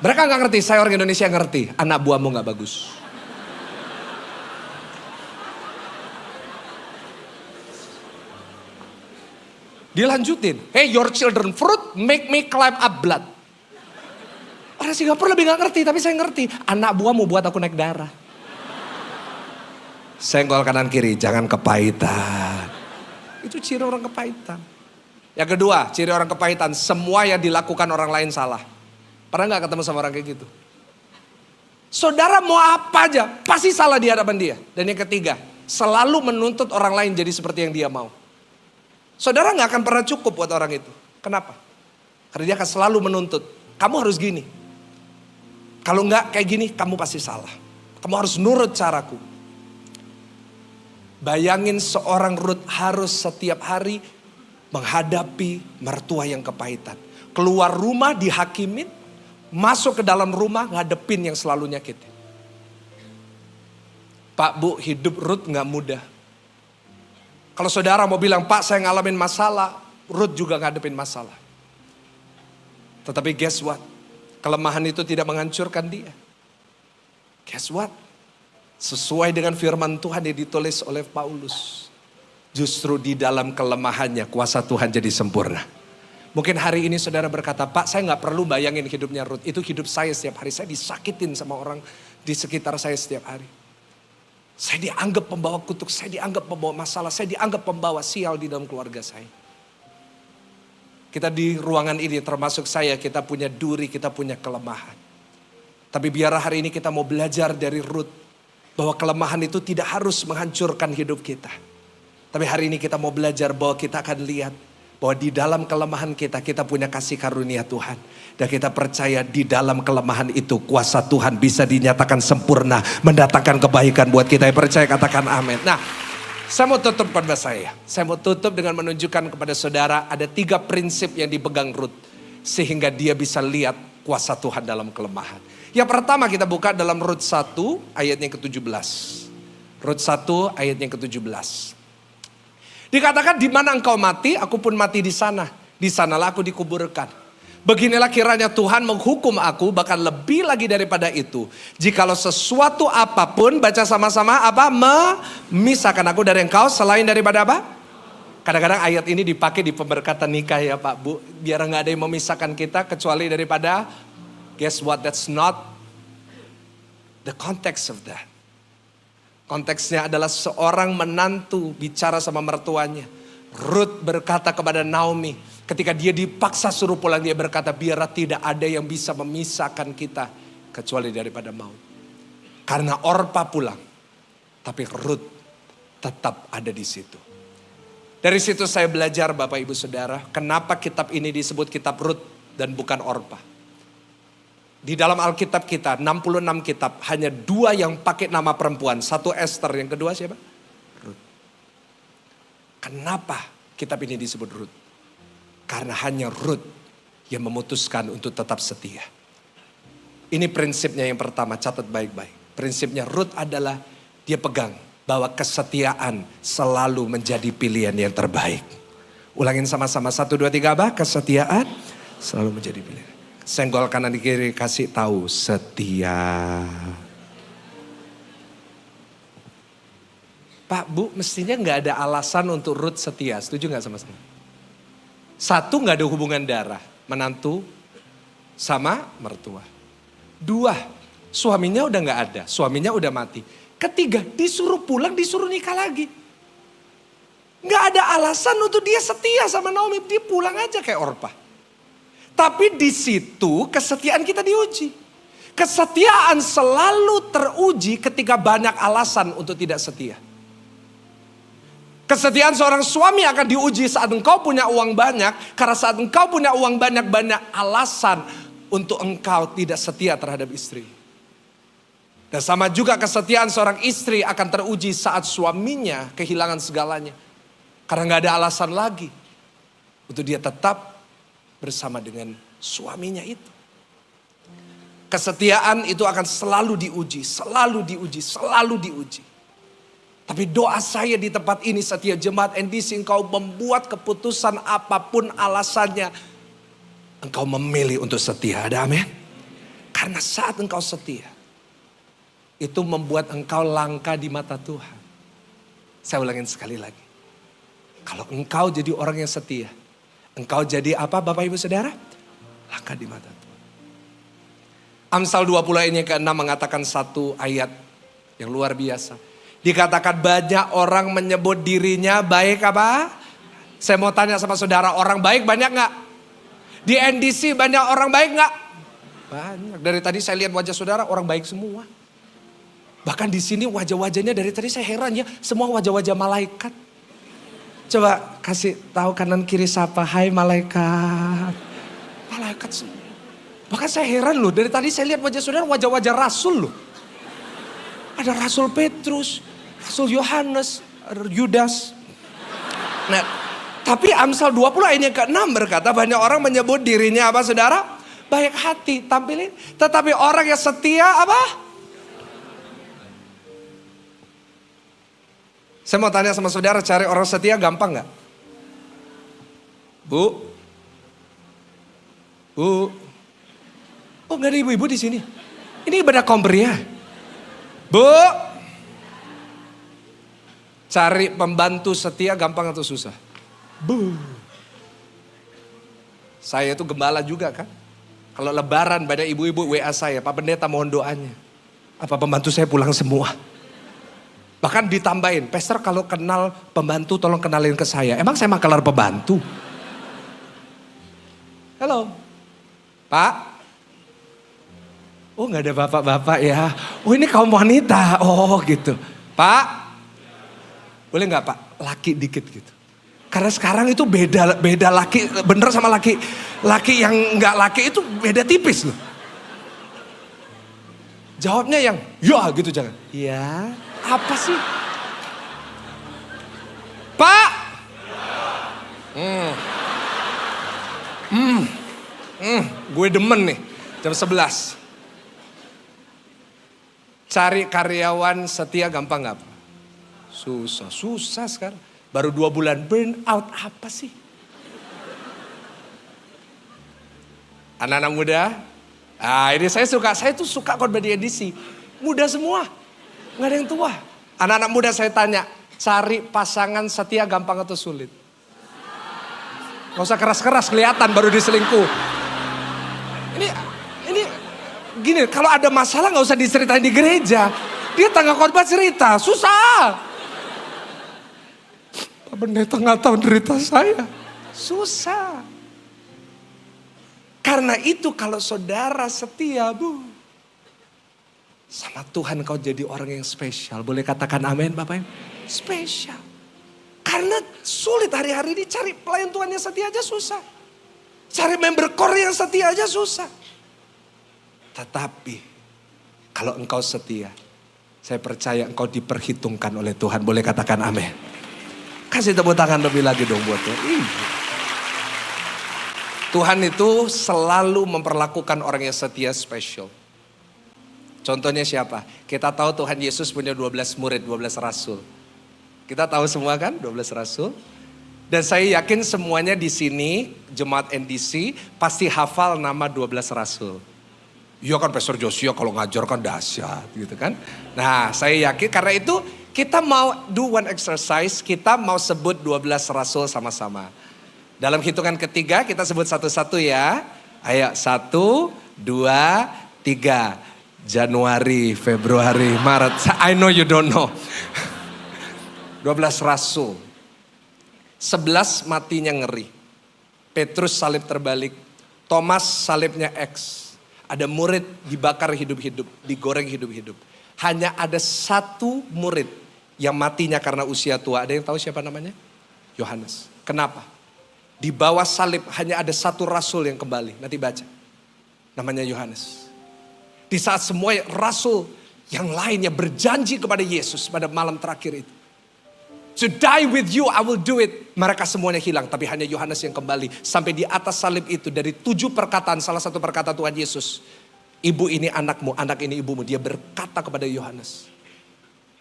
Mereka gak ngerti, saya orang Indonesia ngerti. Anak buahmu gak bagus. Dia lanjutin, hey your children fruit make me climb up blood. Orang Singapura lebih gak ngerti, tapi saya ngerti. Anak buahmu buat aku naik darah. Senggol kanan kiri, jangan kepahitan. Itu ciri orang kepahitan. Yang kedua, ciri orang kepahitan, semua yang dilakukan orang lain salah. Pernah gak ketemu sama orang kayak gitu? Saudara mau apa aja, pasti salah di hadapan dia. Dan yang ketiga, selalu menuntut orang lain jadi seperti yang dia mau. Saudara gak akan pernah cukup buat orang itu. Kenapa? Karena dia akan selalu menuntut. Kamu harus gini. Kalau enggak kayak gini, kamu pasti salah. Kamu harus nurut caraku. Bayangin seorang Ruth harus setiap hari menghadapi mertua yang kepahitan. Keluar rumah dihakimin, masuk ke dalam rumah ngadepin yang selalu nyakitin. Pak Bu, hidup Ruth gak mudah. Kalau saudara mau bilang, Pak saya ngalamin masalah, Ruth juga ngadepin masalah. Tetapi guess what? Kelemahan itu tidak menghancurkan dia. Guess what? Sesuai dengan firman Tuhan yang ditulis oleh Paulus. Justru di dalam kelemahannya kuasa Tuhan jadi sempurna. Mungkin hari ini saudara berkata, Pak saya gak perlu bayangin hidupnya Ruth. Itu hidup saya setiap hari. Saya disakitin sama orang di sekitar saya setiap hari. Saya dianggap pembawa kutuk, saya dianggap pembawa masalah, saya dianggap pembawa sial di dalam keluarga saya. Kita di ruangan ini termasuk saya, kita punya duri, kita punya kelemahan. Tapi biar hari ini kita mau belajar dari Ruth. Bahwa kelemahan itu tidak harus menghancurkan hidup kita. Tapi hari ini kita mau belajar bahwa kita akan lihat. Bahwa di dalam kelemahan kita punya kasih karunia Tuhan. Dan kita percaya di dalam kelemahan itu kuasa Tuhan bisa dinyatakan sempurna. Mendatangkan kebaikan buat kita yang percaya, katakan amin. Nah, saya mau tutup khotbah saya. Saya mau tutup dengan menunjukkan kepada saudara ada 3 prinsip yang dipegang Ruth. Sehingga dia bisa lihat kuasa Tuhan dalam kelemahan. Yang pertama kita buka dalam Rut 1 ayatnya ke-17. Rut 1 ayatnya ke-17. Dikatakan di mana engkau mati, aku pun mati di sana. Di sanalah aku dikuburkan. Beginilah kiranya Tuhan menghukum aku, bahkan lebih lagi daripada itu. Jikalau sesuatu apapun, baca sama-sama apa? Memisahkan aku dari engkau selain daripada apa? Kadang-kadang ayat ini dipakai di pemberkatan nikah ya Pak Bu. Biar gak ada yang memisahkan kita kecuali daripada, guess what, that's not the context of that. Konteksnya adalah seorang menantu bicara sama mertuanya. Ruth berkata kepada Naomi, ketika dia dipaksa suruh pulang, dia berkata, biarlah tidak ada yang bisa memisahkan kita kecuali daripada maut. Karena Orpa pulang, tapi Ruth tetap ada di situ. Dari situ saya belajar Bapak Ibu Saudara, kenapa kitab ini disebut kitab Ruth dan bukan Orpa. Di dalam Alkitab kita 66 kitab hanya 2 yang pakai nama perempuan. Satu Esther, yang kedua siapa? Ruth. Kenapa kitab ini disebut Ruth? Karena hanya Ruth yang memutuskan untuk tetap setia. Ini prinsipnya yang pertama, catat baik-baik. Prinsipnya Ruth adalah dia pegang bahwa kesetiaan selalu menjadi pilihan yang terbaik. Ulangin sama-sama, 1, 2, 3 apa? Kesetiaan selalu menjadi pilihan. Senggol kanan di kiri, kasih tahu setia. Pak, Bu, mestinya nggak ada alasan untuk Ruth setia. Setuju nggak sama-sama? 1, nggak ada hubungan darah. Menantu sama mertua. 2, suaminya udah nggak ada. Suaminya udah mati. 3, disuruh pulang, disuruh nikah lagi. Nggak ada alasan untuk dia setia sama Naomi. Dia pulang aja kayak Orpah. Tapi di situ kesetiaan kita diuji. Kesetiaan selalu teruji ketika banyak alasan untuk tidak setia. Kesetiaan seorang suami akan diuji saat engkau punya uang banyak. Karena saat engkau punya uang banyak alasan untuk engkau tidak setia terhadap istri. Dan sama juga kesetiaan seorang istri akan teruji saat suaminya kehilangan segalanya. Karena gak ada alasan lagi untuk dia tetap bersama dengan suaminya itu. Kesetiaan itu akan selalu diuji, selalu diuji, selalu diuji. Tapi doa saya di tempat ini setiap jemaat NDC, engkau membuat keputusan apapun alasannya, engkau memilih untuk setia. Ada amin? Karena saat engkau setia, itu membuat engkau langka di mata Tuhan. Saya ulangin sekali lagi. Kalau engkau jadi orang yang setia, engkau jadi apa Bapak Ibu Saudara? Langka di mata Tuhan. Amsal 20 ayat yang ke-6 mengatakan satu ayat yang luar biasa. Dikatakan banyak orang menyebut dirinya baik apa? Saya mau tanya sama saudara, orang baik banyak gak? Di NDC banyak orang baik gak? Banyak. Dari tadi saya lihat wajah saudara orang baik semua. Bahkan di sini wajah-wajahnya dari tadi saya heran ya, semua wajah-wajah malaikat. Coba kasih tahu kanan kiri sapa, hai malaikat. Malaikat semua. Bahkan saya heran loh, dari tadi saya lihat wajah saudara wajah-wajah rasul loh. Ada Rasul Petrus, Rasul Yohanes, Yudas. Nah, tapi Amsal 20 ayat yang ke-6 berkata banyak orang menyebut dirinya apa saudara? Baik hati, tampilin. Tetapi orang yang setia apa? Saya mau tanya sama saudara, cari orang setia gampang gak? Bu? Bu? Oh gak ada ibu-ibu di sini. Ini ibadah kaum pria. Bu? Cari pembantu setia gampang atau susah? Bu? Saya itu gembala juga kan. Kalau lebaran pada ibu-ibu WA saya, Pak Pendeta mohon doanya. Apa pembantu saya pulang semua? Bahkan ditambahin, Pastor kalau kenal pembantu tolong kenalin ke saya. Emang saya mah kelar pembantu? Halo, Pak? Oh gak ada bapak-bapak ya. Oh ini kaum wanita, oh gitu. Pak, boleh gak Pak, laki dikit gitu. Karena sekarang itu beda laki, bener sama laki yang gak laki itu beda tipis loh. Jawabnya yang, ya gitu jangan. Ya. Apa sih? Pak? Gue demen nih, jam 11. Cari karyawan setia gampang gak? Susah sekarang. Baru 2 bulan burn out, apa sih? Anak-anak muda, ini saya tuh suka khotbah di edisi. Muda semua. Gak ada yang tua. Anak-anak muda saya tanya, cari pasangan setia gampang atau sulit? Gak usah keras-keras kelihatan baru diselingkuh. Ini gini, kalau ada masalah gak usah diceritain di gereja. Dia tangga khotbah cerita, susah. Pak Pendeta gak tahu derita saya. Susah. Karena itu kalau saudara setia, Bu. Sama Tuhan kau jadi orang yang spesial. Boleh katakan amin Bapak Ibu? Spesial. Karena sulit hari-hari ini cari pelayan Tuhan yang setia aja susah. Cari member core yang setia aja susah. Tetapi kalau engkau setia, saya percaya engkau diperhitungkan oleh Tuhan. Boleh katakan amin? Kasih tepuk tangan lebih lagi dong buat Tuhan. Tuhan itu selalu memperlakukan orang yang setia spesial. Contohnya siapa? Kita tahu Tuhan Yesus punya 12 murid, 12 rasul. Kita tahu semua kan 12 rasul. Dan saya yakin semuanya di sini, jemaat NDC, pasti hafal nama 12 rasul. Iya kan Pastor Joshua kalau ngajar kan dahsyat gitu kan. Nah saya yakin karena itu kita mau do one exercise, kita mau sebut 12 rasul sama-sama. Dalam hitungan ketiga kita sebut satu-satu ya. Ayo 1, 2, 3. Januari, Februari, Maret. I know you don't know. 12 rasul. 11 matinya ngeri. Petrus salib terbalik. Thomas salibnya X. Ada murid dibakar hidup-hidup, digoreng hidup-hidup. Hanya ada satu murid yang matinya karena usia tua. Ada yang tahu siapa namanya? Yohanes. Kenapa? Di bawah salib hanya ada satu rasul yang kembali. Nanti baca. Namanya Yohanes. Di saat semua rasul yang lainnya berjanji kepada Yesus pada malam terakhir itu. To die with you, I will do it. Mereka semuanya hilang, tapi hanya Yohanes yang kembali. Sampai di atas salib itu dari 7 perkataan, salah satu perkataan Tuhan Yesus. Ibu ini anakmu, anak ini ibumu. Dia berkata kepada Yohanes.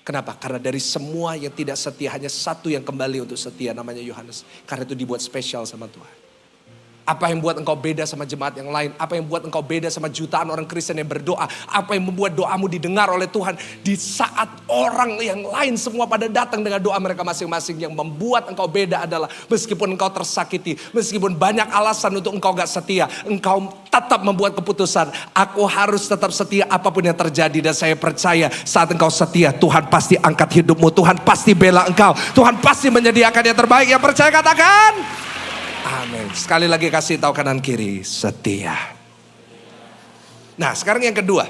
Kenapa? Karena dari semua yang tidak setia, hanya satu yang kembali untuk setia, namanya Yohanes. Karena itu dibuat spesial sama Tuhan. Apa yang buat engkau beda sama jemaat yang lain? Apa yang buat engkau beda sama jutaan orang Kristen yang berdoa? Apa yang membuat doamu didengar oleh Tuhan? Di saat orang yang lain semua pada datang dengan doa mereka masing-masing. Yang membuat engkau beda adalah meskipun engkau tersakiti, meskipun banyak alasan untuk engkau gak setia, engkau tetap membuat keputusan. Aku harus tetap setia apapun yang terjadi. Dan saya percaya saat engkau setia, Tuhan pasti angkat hidupmu. Tuhan pasti bela engkau. Tuhan pasti menyediakan yang terbaik. Yang percaya katakan amin. Sekali lagi kasih tahu kanan kiri, setia. Nah sekarang yang kedua.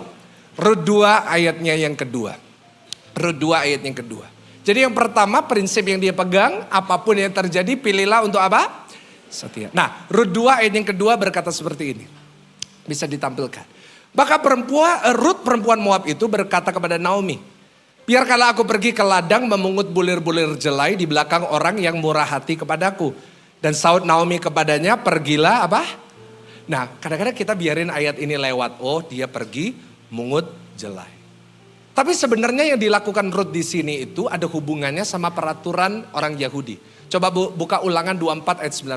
Rut 2 ayatnya yang kedua. Rut 2 ayat yang kedua. Jadi yang pertama prinsip yang dia pegang, apapun yang terjadi pilihlah untuk apa? Setia. Nah Rut 2 ayat yang kedua berkata seperti ini. Bisa ditampilkan. Maka Rut perempuan Moab itu berkata kepada Naomi. Biarkanlah aku pergi ke ladang memungut bulir-bulir jelai di belakang orang yang murah hati kepadaku. Dan saud Naomi kepadanya, pergilah apa? Nah kadang-kadang kita biarin ayat ini lewat. Oh dia pergi mungut jelai. Tapi sebenarnya yang dilakukan Rut di sini itu ada hubungannya sama peraturan orang Yahudi. Coba buka Ulangan 24 ayat 19.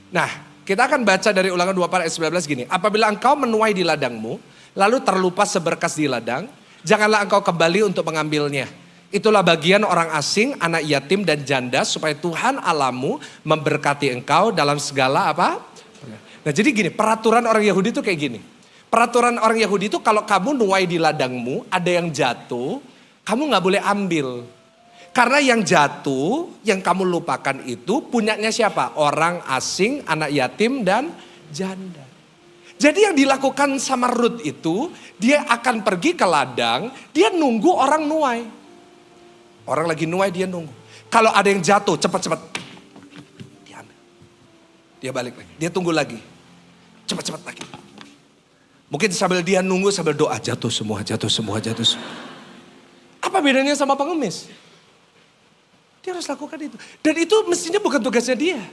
Nah kita akan baca dari Ulangan 24 ayat 19 gini. Apabila engkau menuai di ladangmu, lalu terlupa seberkas di ladang, janganlah engkau kembali untuk mengambilnya. Itulah bagian orang asing, anak yatim dan janda supaya Tuhan Allahmu memberkati engkau dalam segala apa? Nah jadi gini, peraturan orang Yahudi itu kayak gini. Peraturan orang Yahudi itu kalau kamu nuai di ladangmu, ada yang jatuh, kamu gak boleh ambil. Karena yang jatuh, yang kamu lupakan itu punyanya siapa? Orang asing, anak yatim dan janda. Jadi yang dilakukan sama Rut itu, dia akan pergi ke ladang, dia nunggu orang nuai. Orang lagi nuai dia nunggu. Kalau ada yang jatuh cepat-cepat. Dia ambil. Dia balik lagi. Dia tunggu lagi. Cepat-cepat lagi. Mungkin sambil dia nunggu sambil doa. Jatuh semua, jatuh semua, jatuh semua. Apa bedanya sama pengemis? Dia harus lakukan itu. Dan itu mestinya bukan tugasnya dia.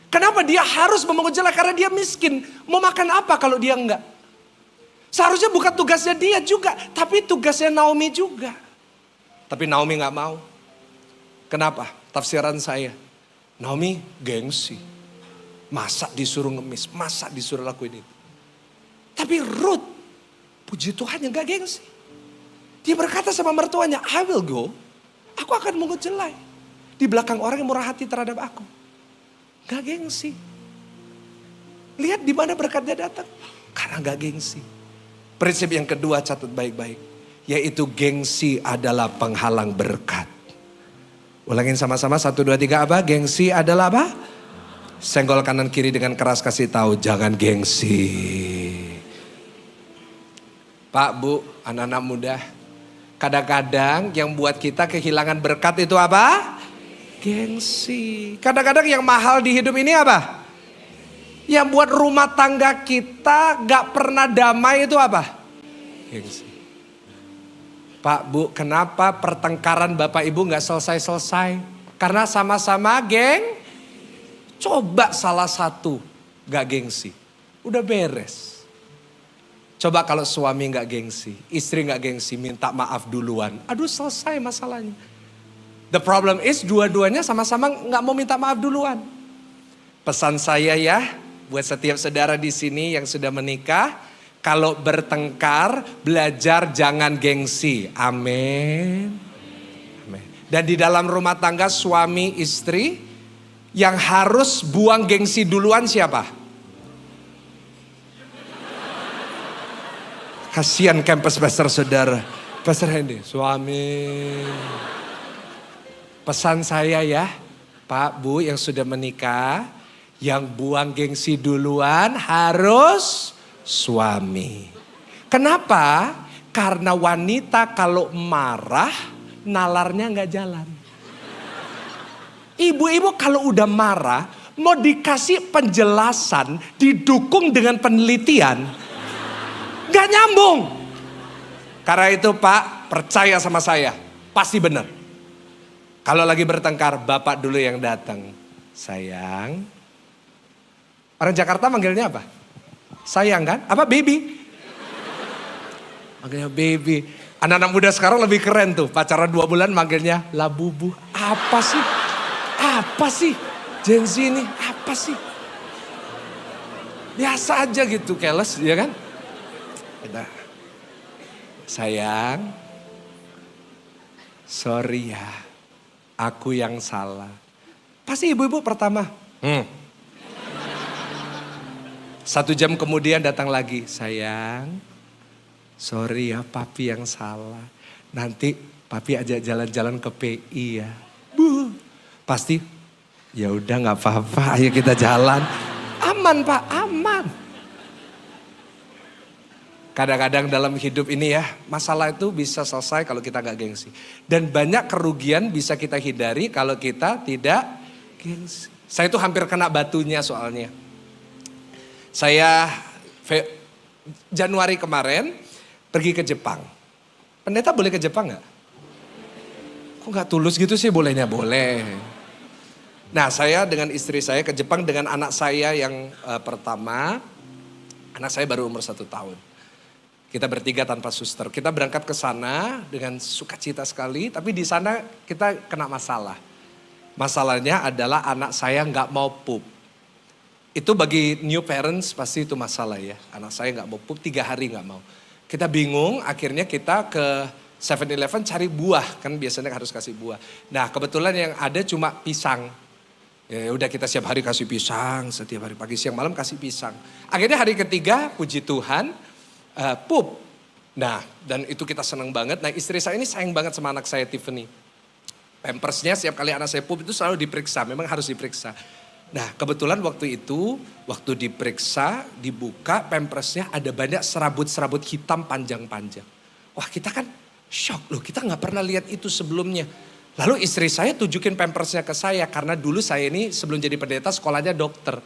Kenapa dia harus memungut jelai? Karena dia miskin. Mau makan apa kalau dia enggak? Seharusnya bukan tugasnya dia juga. Tapi tugasnya Naomi juga. Tapi Naomi gak mau. Kenapa? Tafsiran saya. Naomi gengsi. Masa disuruh ngemis. Masa disuruh lakuin itu. Tapi Rut. Puji Tuhan yang gak gengsi. Dia berkata sama mertuanya. I will go. Aku akan mungut jelai. Di belakang orang yang murah hati terhadap aku. Gak gengsi. Lihat di mana berkatnya datang. Karena gak gengsi. Prinsip yang kedua catat baik-baik. Yaitu gengsi adalah penghalang berkat. Ulangin sama-sama 1, 2, 3 apa? Gengsi adalah apa? Senggol kanan kiri dengan keras kasih tahu jangan gengsi. Pak, Bu, anak-anak muda. Kadang-kadang yang buat kita kehilangan berkat itu apa? Gengsi. Kadang-kadang yang mahal di hidup ini apa? Yang buat rumah tangga kita gak pernah damai itu apa? Gengsi. Pak, Bu, kenapa pertengkaran Bapak Ibu gak selesai-selesai? Karena sama-sama coba salah satu gak gengsi. Udah beres. Coba kalau suami nggak gengsi, istri nggak gengsi, minta maaf duluan. Aduh selesai masalahnya. The problem is dua-duanya sama-sama nggak mau minta maaf duluan. Pesan saya ya, buat setiap saudara di sini yang sudah menikah, kalau bertengkar, belajar jangan gengsi. Amin. Amin. Dan di dalam rumah tangga suami istri, yang harus buang gengsi duluan siapa? Kasihan campus pastor saudara. Pastor Hendy, suami. Pesan saya ya, Pak, Bu yang sudah menikah, yang buang gengsi duluan harus suami. Kenapa? Karena wanita kalau marah, nalarnya nggak jalan. Ibu-ibu kalau udah marah, mau dikasih penjelasan, didukung dengan penelitian, gak nyambung. Karena itu Pak, percaya sama saya, pasti benar. Kalau lagi bertengkar, Bapak dulu yang datang. Sayang. Orang Jakarta manggilnya apa? Sayang kan? Apa baby? Manggilnya baby. Anak-anak muda sekarang lebih keren tuh. Pacaran 2 bulan manggilnya labubu. Apa sih? Apa sih? Gen Z ini apa sih? Biasa aja gitu, keles, ya kan? Nah, sayang, sorry ya, aku yang salah. Pasti ibu-ibu pertama, 1 jam kemudian datang lagi, sayang, sorry ya papi yang salah. Nanti papi ajak jalan-jalan ke PI ya. Pasti, ya udah nggak apa-apa, ayo kita jalan. Aman Pak, aman. Kadang-kadang dalam hidup ini ya, masalah itu bisa selesai kalau kita gak gengsi. Dan banyak kerugian bisa kita hindari kalau kita tidak gengsi. Saya itu hampir kena batunya soalnya. Saya Januari kemarin pergi ke Jepang. Pendeta boleh ke Jepang gak? Kok gak tulus gitu sih? Bolehnya boleh. Nah saya dengan istri saya ke Jepang dengan anak saya yang pertama. Anak saya baru umur 1 tahun. Kita bertiga tanpa suster. Kita berangkat ke sana dengan sukacita sekali. Tapi di sana kita kena masalah. Masalahnya adalah anak saya nggak mau pup. Itu bagi new parents pasti itu masalah ya. Anak saya nggak mau pup 3 hari nggak mau. Kita bingung akhirnya kita ke 7-Eleven cari buah. Kan biasanya harus kasih buah. Nah kebetulan yang ada cuma pisang. Ya udah kita setiap hari kasih pisang. Setiap hari pagi siang malam kasih pisang. Akhirnya hari ketiga puji Tuhan. Pup. Nah dan itu kita senang banget. Nah istri saya ini sayang banget sama anak saya Tiffany. Pampersnya setiap kali anak saya pup itu selalu diperiksa. Memang harus diperiksa. Nah kebetulan waktu itu, waktu diperiksa, dibuka pampersnya ada banyak serabut-serabut hitam panjang-panjang. Wah kita kan shock loh, kita gak pernah lihat itu sebelumnya. Lalu istri saya tunjukin pampersnya ke saya karena dulu saya ini sebelum jadi pendeta sekolahnya dokter.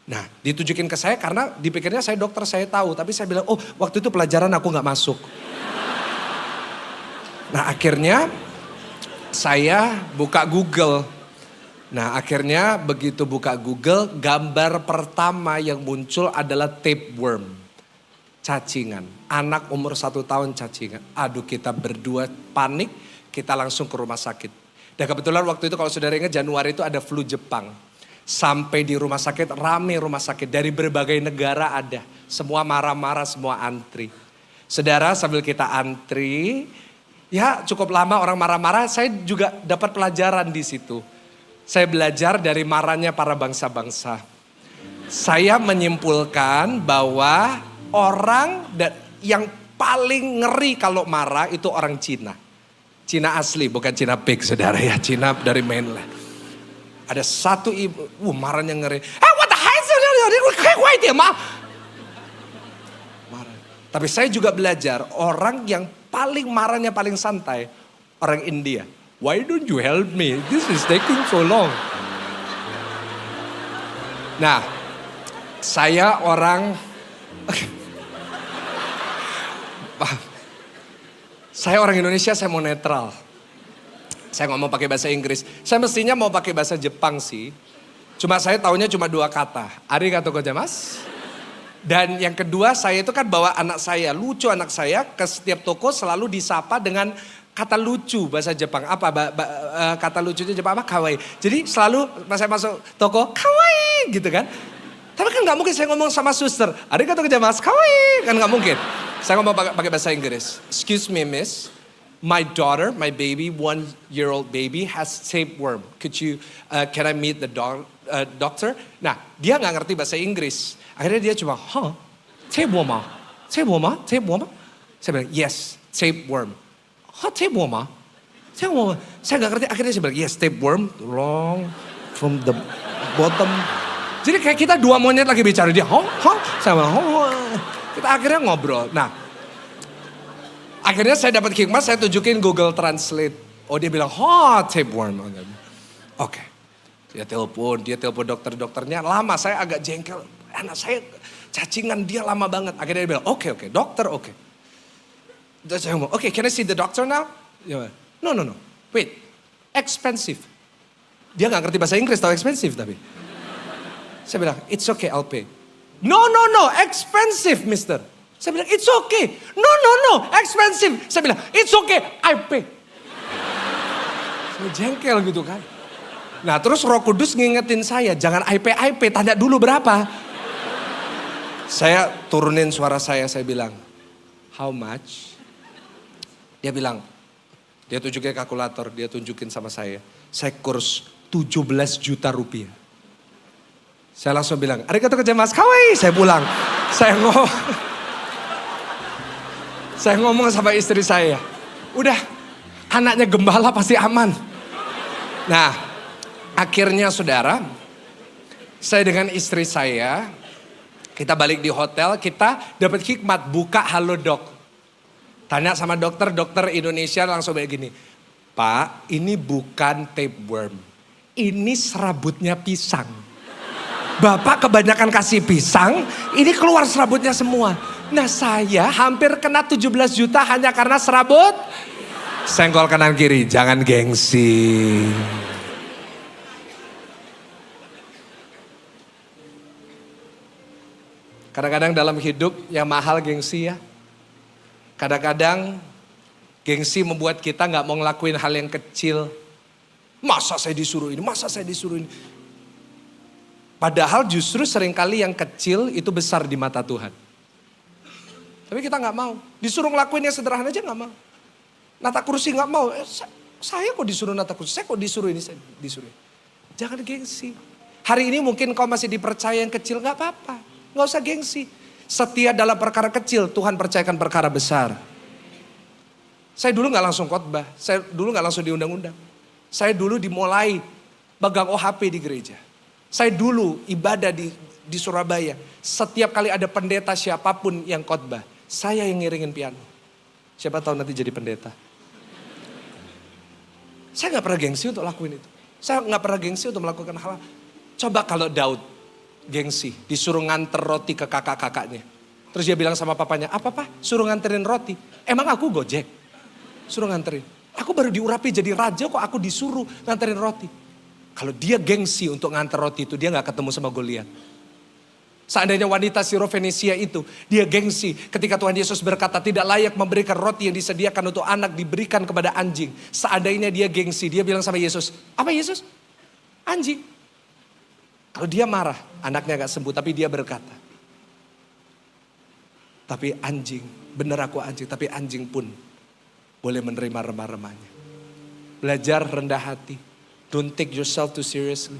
Nah ditujukin ke saya karena dipikirnya saya dokter, saya tahu. Tapi saya bilang, oh waktu itu pelajaran aku gak masuk. Nah akhirnya saya buka Google. Nah akhirnya begitu buka Google, gambar pertama yang muncul adalah tapeworm. Cacingan, anak umur 1 tahun cacingan. Aduh kita berdua panik, kita langsung ke rumah sakit. Dan kebetulan waktu itu kalau saudara ingat Januari itu ada flu Jepang. Sampai di rumah sakit, rame rumah sakit. Dari berbagai negara ada. Semua marah-marah, semua antri. Saudara sambil kita antri, ya cukup lama orang marah-marah. Saya juga dapat pelajaran di situ. Saya belajar dari marahnya para bangsa-bangsa. Saya menyimpulkan bahwa orang yang paling ngeri kalau marah itu orang Cina. Cina asli, bukan Cina pig saudara ya. Cina dari mainland. Ada satu ibu, marahnya ngeri. What the hell? Marah. Tapi saya juga belajar orang yang paling marahnya paling santai. Orang India. Why don't you help me? This is taking so long. Nah, saya orang... Saya orang Indonesia, saya mau netral. Saya ngomong pakai bahasa Inggris. Saya mestinya mau pakai bahasa Jepang sih. Cuma saya taunya cuma 2 kata. Arigatou gozaimasu Dan yang kedua, saya itu kan bawa anak saya, lucu anak saya, ke setiap toko selalu disapa dengan kata lucu bahasa Jepang. Apa kata lucunya Jepang apa? Kawaii. Jadi selalu pas saya masuk toko, kawaii gitu kan. Tapi kan gak mungkin saya ngomong sama suster, arigatou gozaimasu, kawaii. Kan gak mungkin. Saya ngomong pakai bahasa Inggris. Excuse me miss, my daughter, my baby, 1-year-old baby has tapeworm. Can I meet the doctor? Nah, dia gak ngerti bahasa Inggris. Akhirnya dia cuma, tapeworm ah? Tapeworm ah? Tapeworm ah? Saya bilang, yes, tapeworm. Tapeworm ah? Tapeworm. Saya gak ngerti, akhirnya saya bilang, yes, tapeworm, long from the bottom. Jadi kayak kita dua monyet lagi bicara, dia, sama, kita akhirnya ngobrol. Nah, akhirnya saya dapat hikmah, saya tunjukin Google Translate. Oh dia bilang, tapeworm. Oke. Dia telepon dokternya lama, saya agak jengkel. Anak saya cacingan dia lama banget. Akhirnya dia bilang, oke, dokter, oke. Terus saya ngomong, oke, can I see the doctor now? No, wait, expensive. Dia gak ngerti bahasa Inggris, tahu expensive tapi. Saya bilang, it's okay, I'll pay. No, expensive, mister. Saya bilang, it's okay. No, expensive. Saya bilang, it's okay, I pay. Saya jengkel gitu kan. Nah terus Roh Kudus ngingetin saya, jangan I pay, tanya dulu berapa. Saya turunin suara saya bilang, how much? Dia bilang, dia tunjukin kalkulator, dia tunjukin sama saya kurs 17 juta rupiah. Saya langsung bilang, arigatou gozaimasu, kawaii. Saya pulang, saya ngomong sama istri saya, udah anaknya gembala pasti aman. Nah akhirnya saudara, saya dengan istri saya, kita balik di hotel, kita dapat hikmat, buka Halodoc. Tanya sama dokter Indonesia langsung kayak gini, Pak ini bukan tapeworm, ini serabutnya pisang. Bapak kebanyakan kasih pisang, ini keluar serabutnya semua. Nah saya hampir kena 17 juta hanya karena serabut. Senggol kanan kiri, jangan gengsi. Kadang-kadang dalam hidup yang mahal gengsi ya. Kadang-kadang gengsi membuat kita gak mau ngelakuin hal yang kecil. Masa saya disuruh ini, Padahal justru seringkali yang kecil itu besar di mata Tuhan. Tapi kita gak mau. Disuruh ngelakuin yang sederhana aja gak mau. Nata kursi gak mau. Saya kok disuruh nata kursi, saya kok disuruh ini, saya disuruh. Jangan gengsi. Hari ini mungkin kau masih dipercaya yang kecil, gak apa-apa. Gak usah gengsi. Setia dalam perkara kecil, Tuhan percayakan perkara besar. Saya dulu gak langsung khotbah. Saya dulu gak langsung diundang-undang. Saya dulu dimulai pegang OHP di gereja. Saya dulu ibadah di Surabaya. Setiap kali ada pendeta siapapun yang khotbah, saya yang ngiringin piano. Siapa tahu nanti jadi pendeta. Saya gak pernah gengsi untuk lakuin itu. Saya gak pernah gengsi untuk melakukan hal. Coba kalau Daud gengsi, disuruh nganter roti ke kakak-kakaknya. Terus dia bilang sama papanya, apa pak? Suruh nganterin roti. Emang aku Gojek? Suruh nganterin. Aku baru diurapi jadi raja kok aku disuruh nganterin roti. Kalau dia gengsi untuk nganter roti itu, dia gak ketemu sama Goliat. Seandainya wanita Sirofenisia itu, dia gengsi ketika Tuhan Yesus berkata tidak layak memberikan roti yang disediakan untuk anak diberikan kepada anjing. Seandainya dia gengsi, dia bilang sama Yesus, apa Yesus? Anjing. Kalau dia marah, anaknya gak sembuh, tapi dia berkata, tapi anjing, bener aku anjing, tapi anjing pun boleh menerima remah-remahnya. Belajar rendah hati, don't take yourself too seriously.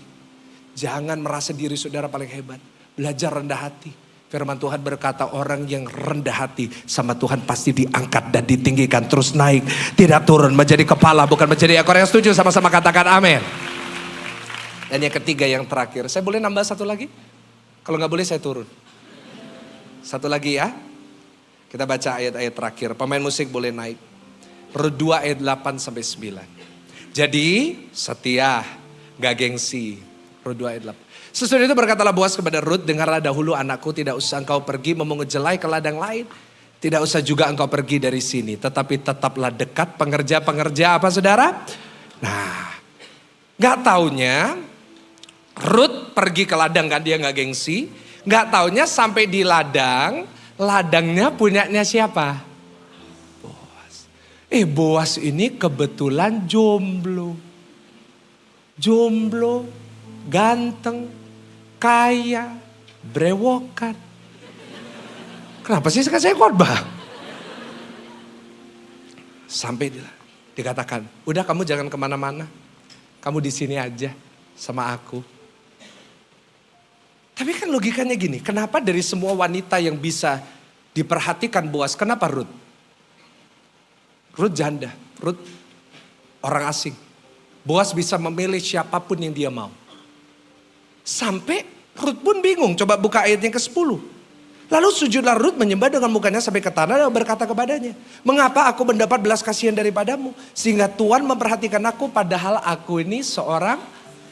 Jangan merasa diri saudara paling hebat, belajar rendah hati. Firman Tuhan berkata orang yang rendah hati sama Tuhan pasti diangkat dan ditinggikan, terus naik, tidak turun, menjadi kepala bukan menjadi ekor. Yang setuju sama-sama katakan amin. Dan yang ketiga yang terakhir, saya boleh nambah satu lagi? Kalau nggak boleh saya turun. Satu lagi ya. Kita baca ayat-ayat terakhir. Pemain musik boleh naik. Rut 2 ayat 8 sampai 9. Jadi setia, gak gengsi. Rut 2 ayat 8. Sesudah itu berkatalah Boas kepada Rut, dengarlah dahulu anakku, tidak usah engkau pergi memungut jelai ke ladang lain. Tidak usah juga engkau pergi dari sini. Tetapi tetaplah dekat pengerja-pengerja apa saudara? Nah, gak taunya Rut pergi ke ladang kan, dia gak gengsi. Nggak taunya sampai di ladang, ladangnya punyanya siapa? Boas. Boas ini kebetulan jomblo. Jomblo, ganteng, kaya, brewokan. Kenapa sih saya khotbah? Sampai dikatakan, udah kamu jangan kemana-mana. Kamu di sini aja sama aku. Tapi kan logikanya gini, kenapa dari semua wanita yang bisa diperhatikan Boas, kenapa Ruth? Ruth janda, Ruth orang asing. Boas bisa memilih siapapun yang dia mau. Sampai Ruth pun bingung, coba buka ayat yang ke-10. Lalu sujudlah Ruth menyembah dengan mukanya sampai ke tanah dan berkata kepadanya, mengapa aku mendapat belas kasihan daripadamu? Sehingga Tuhan memperhatikan aku padahal aku ini seorang,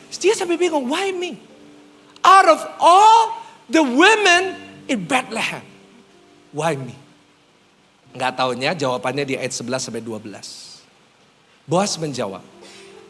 dia sampai bingung, why me? Out of all the women in Bethlehem, why me? Nggak taunya jawabannya di ayat 11 sampai 12. Boas menjawab,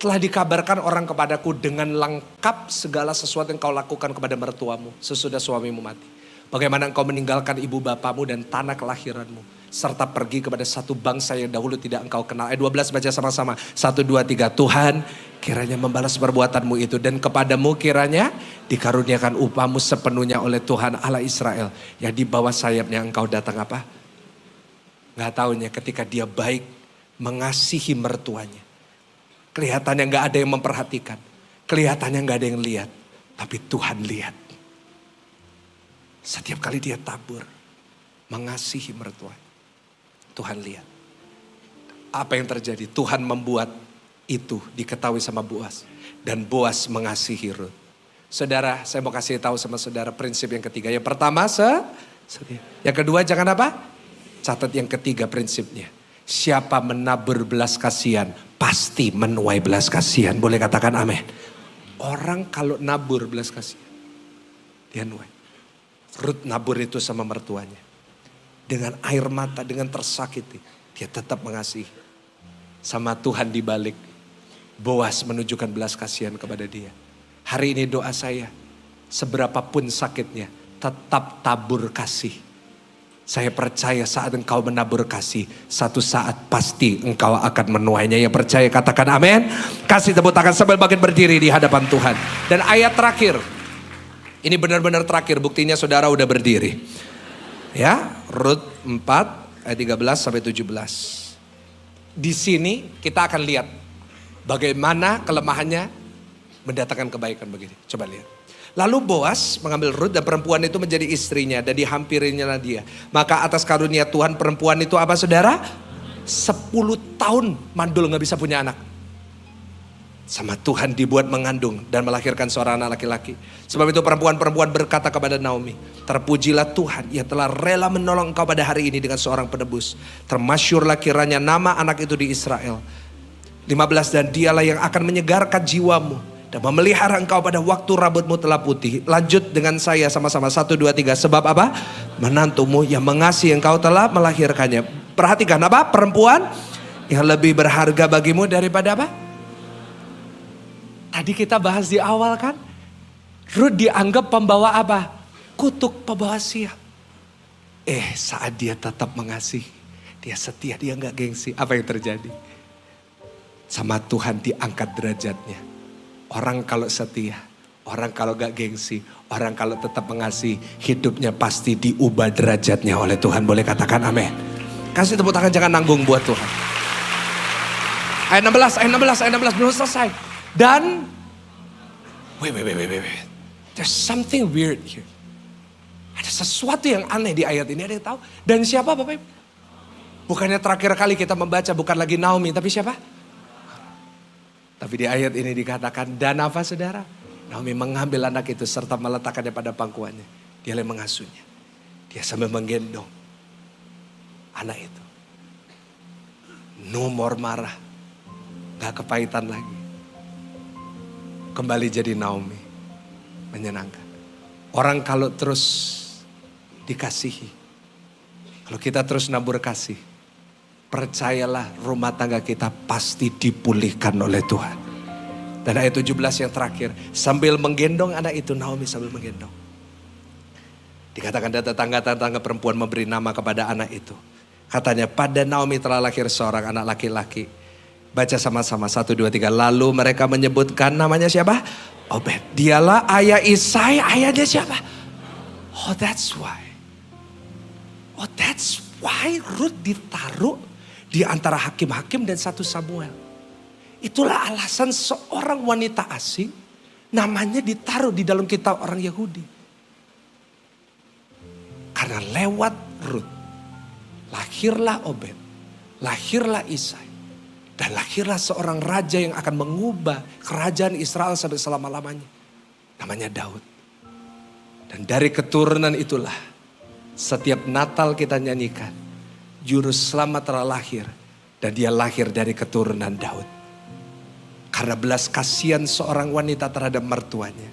telah dikabarkan orang kepadaku dengan lengkap segala sesuatu yang kau lakukan kepada mertuamu sesudah suamimu mati. Bagaimana engkau meninggalkan ibu bapamu dan tanah kelahiranmu. Serta pergi kepada satu bangsa yang dahulu tidak engkau kenal. Ayat 12 baca sama-sama. 1, 2, 3. Tuhan kiranya membalas perbuatanmu itu. Dan kepadamu kiranya dikaruniakan upahmu sepenuhnya oleh Tuhan Allah Israel. Yang di bawah sayapnya engkau datang apa? Gak taunya ketika dia baik mengasihi mertuanya. Kelihatannya gak ada yang memperhatikan. Kelihatannya gak ada yang lihat. Tapi Tuhan lihat. Setiap kali dia tabur. Mengasihi mertuanya. Tuhan lihat. Apa yang terjadi? Tuhan membuat itu diketahui sama Boas. Dan Boas mengasihi Ruth. Saudara, saya mau kasih tahu sama saudara prinsip yang ketiga. Yang pertama, yang kedua jangan apa? Catat yang ketiga prinsipnya. Siapa menabur belas kasihan, pasti menuai belas kasihan. Boleh katakan amin. Orang kalau nabur belas kasihan, dia nuai. Ruth nabur itu sama mertuanya. Dengan air mata, dengan tersakiti, dia tetap mengasihi. Sama Tuhan di balik, Boas menunjukkan belas kasihan kepada dia. Hari ini doa saya, seberapapun sakitnya, tetap tabur kasih. Saya percaya saat engkau menabur kasih, satu saat pasti engkau akan menuainya. Yang percaya katakan amin. Kasih tepuk tangan sambil makin berdiri di hadapan Tuhan. Dan ayat terakhir, ini benar-benar terakhir, buktinya saudara udah berdiri. Ya, Rut 4 ayat 13 sampai 17. Di sini kita akan lihat bagaimana kelemahannya mendatangkan kebaikan begini. Coba lihat. Lalu Boas mengambil Rut dan perempuan itu menjadi istrinya dan dihampirinya dia. Maka atas karunia Tuhan perempuan itu apa saudara? 10 tahun mandul gak bisa punya anak. Sama Tuhan dibuat mengandung dan melahirkan seorang anak laki-laki. Sebab itu perempuan-perempuan berkata kepada Naomi, terpujilah Tuhan, ia telah rela menolong engkau pada hari ini dengan seorang penebus. Termasyurlah kiranya nama anak itu di Israel. 15 dan dialah yang akan menyegarkan jiwamu dan memelihara engkau pada waktu rambutmu telah putih. Lanjut dengan saya sama-sama 1, 2, 3. Sebab apa? Menantumu yang mengasihi engkau telah melahirkannya. Perhatikan apa? Perempuan yang lebih berharga bagimu daripada apa? Tadi kita bahas di awal kan, Ruth dianggap pembawa apa? Kutuk, pembawa sial. Saat dia tetap mengasihi, dia setia, dia gak gengsi. Apa yang terjadi? Sama Tuhan diangkat derajatnya. Orang kalau setia, orang kalau gak gengsi, orang kalau tetap mengasihi, hidupnya pasti diubah derajatnya oleh Tuhan. Boleh katakan amin. Kasih tepuk tangan, jangan nanggung buat Tuhan. Ayat 16 belum selesai. Dan, wait. There's something weird here. Ada sesuatu yang aneh di ayat ini, ada yang tahu? Dan siapa Bapak Ibu? Bukannya terakhir kali kita membaca bukan lagi Naomi, tapi siapa? Tapi di ayat ini dikatakan, dan apa saudara? Naomi mengambil anak itu serta meletakkannya pada pangkuannya. Dia yang mengasuhnya. Dia sambil menggendong anak itu. No more marah. Gak kepahitan lagi. Kembali jadi Naomi. Menyenangkan. Orang kalau terus dikasihi. Kalau kita terus nabur kasih. Percayalah rumah tangga kita pasti dipulihkan oleh Tuhan. Dan ayat 17 yang terakhir. Sambil menggendong anak itu, Naomi sambil menggendong. Dikatakan tetangga-tetangga perempuan memberi nama kepada anak itu. Katanya pada Naomi telah lahir seorang anak laki-laki. Baca sama-sama 1, 2, 3. Lalu mereka menyebutkan namanya siapa? Obed. Dialah ayah Isai, ayahnya siapa? Oh that's why. Oh that's why Ruth ditaruh di antara hakim-hakim dan 1 Samuel. Itulah alasan seorang wanita asing namanya ditaruh di dalam kitab orang Yahudi. Karena lewat Ruth, lahirlah Obed, lahirlah Isai, dan lahirlah seorang raja yang akan mengubah kerajaan Israel sampai selama-lamanya. Namanya Daud. Dan dari keturunan itulah setiap Natal kita nyanyikan, Juru Selamat telah lahir, dan dia lahir dari keturunan Daud. Karena belas kasihan seorang wanita terhadap mertuanya.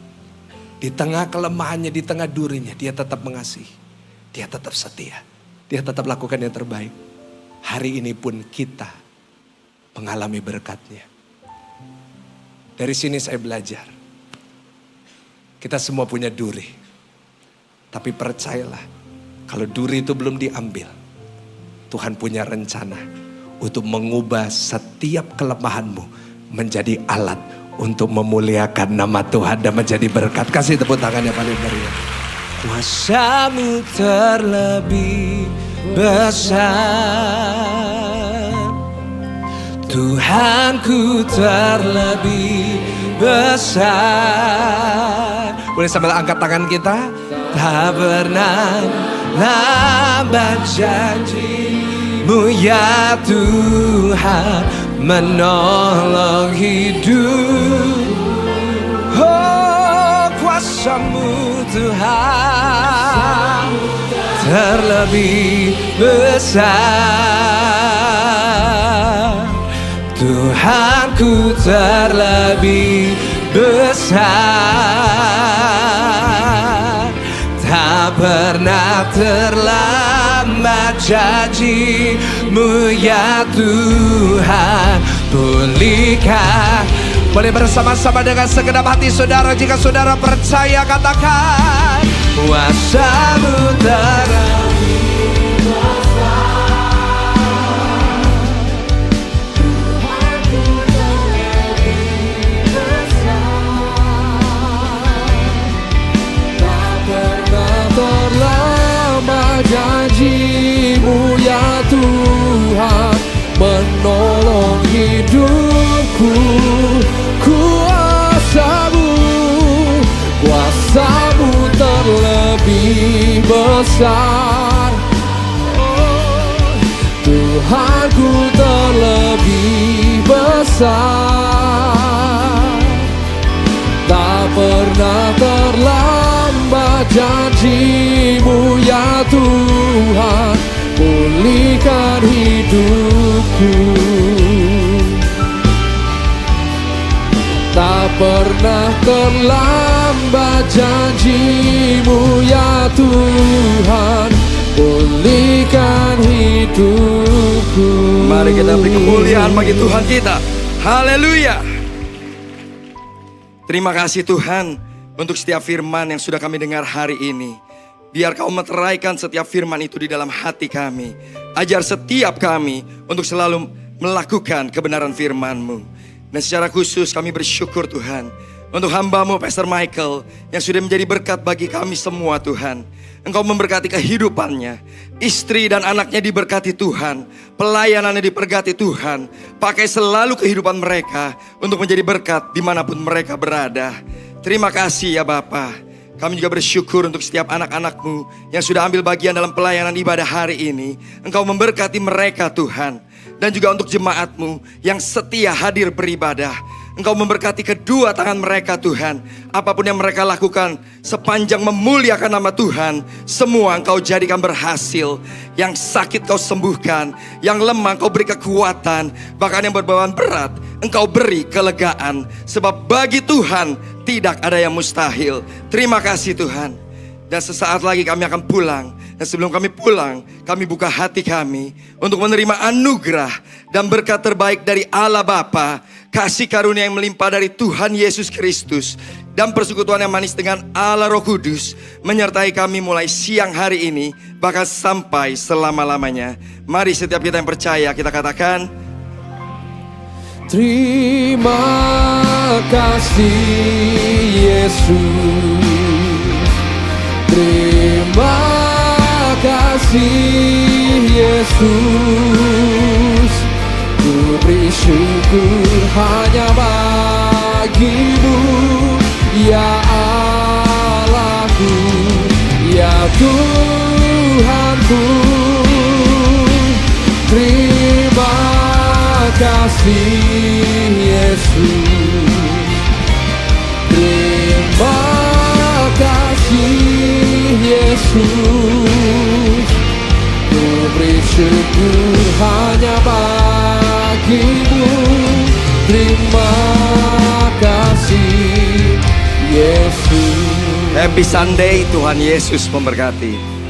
Di tengah kelemahannya, di tengah durinya, dia tetap mengasihi. Dia tetap setia. Dia tetap lakukan yang terbaik. Hari ini pun kita mengalami berkatnya. Dari sini saya belajar. Kita semua punya duri. Tapi percayalah, kalau duri itu belum diambil, Tuhan punya rencana untuk mengubah setiap kelemahanmu menjadi alat untuk memuliakan nama Tuhan dan menjadi berkat. Kasih tepuk tangan yang paling meriah. Kuasa-Mu terlebih besar, Tuhanku terlebih besar. Boleh sambil angkat tangan kita. Tak pernah lambat janji-Mu ya Tuhan, menolong hidup. Oh kuasa-Mu Tuhan terlebih besar, Tuhanku terlebih besar. Tak pernah terlambat janji-Mu ya Tuhan, pulihkan. Boleh bersama-sama dengan segenap hati saudara, jika saudara percaya katakan, kuasa-Mu terlebih besar, Tuhanku terlebih besar. Tak pernah terlambat janji-Mu ya Tuhan, menolong hidupku. Kuasa-Mu terlebih besar, Tuhanku terlebih besar. Tak pernah terlambat janji-Mu ya Tuhan, pulihkan hidupku. Tak pernah terlambat janji-Mu ya Tuhan, pulihkan hidupku. Mari kita beri kemuliaan bagi Tuhan kita. Haleluya. Terima kasih Tuhan untuk setiap firman yang sudah kami dengar hari ini. Biar Kau meteraikan setiap firman itu di dalam hati kami. Ajar setiap kami untuk selalu melakukan kebenaran firman-Mu. Dan secara khusus kami bersyukur Tuhan untuk hamba-Mu Pastor Michael yang sudah menjadi berkat bagi kami semua Tuhan. Engkau memberkati kehidupannya, istri dan anaknya diberkati Tuhan, pelayanannya diberkati Tuhan. Pakai selalu kehidupan mereka untuk menjadi berkat dimanapun mereka berada. Terima kasih ya Bapa. Kami juga bersyukur untuk setiap anak-anak-Mu yang sudah ambil bagian dalam pelayanan ibadah hari ini. Engkau memberkati mereka Tuhan. Dan juga untuk jemaat-Mu yang setia hadir beribadah. Engkau memberkati kedua tangan mereka Tuhan. Apapun yang mereka lakukan sepanjang memuliakan nama Tuhan, semua Engkau jadikan berhasil. Yang sakit Kau sembuhkan, yang lemah Kau beri kekuatan, bahkan yang berbawaan berat Engkau beri kelegaan. Sebab bagi Tuhan tidak ada yang mustahil. Terima kasih Tuhan. Dan sesaat lagi kami akan pulang. Dan sebelum kami pulang, kami buka hati kami untuk menerima anugerah dan berkat terbaik dari Allah Bapa, kasih karunia yang melimpah dari Tuhan Yesus Kristus, dan persekutuan yang manis dengan Allah Roh Kudus menyertai kami mulai siang hari ini bahkan sampai selama-lamanya. Mari setiap kita yang percaya kita katakan, terima kasih Yesus, terima kasih Yesus, ku beri syukur hanya bagimu, ya Allahku, ya Tuhanku. Terima kasih Yesus, terima kasih Yesus, ku beri syukur hanya bagimu. Terima kasih Yesus. Happy Sunday, Tuhan Yesus memberkati.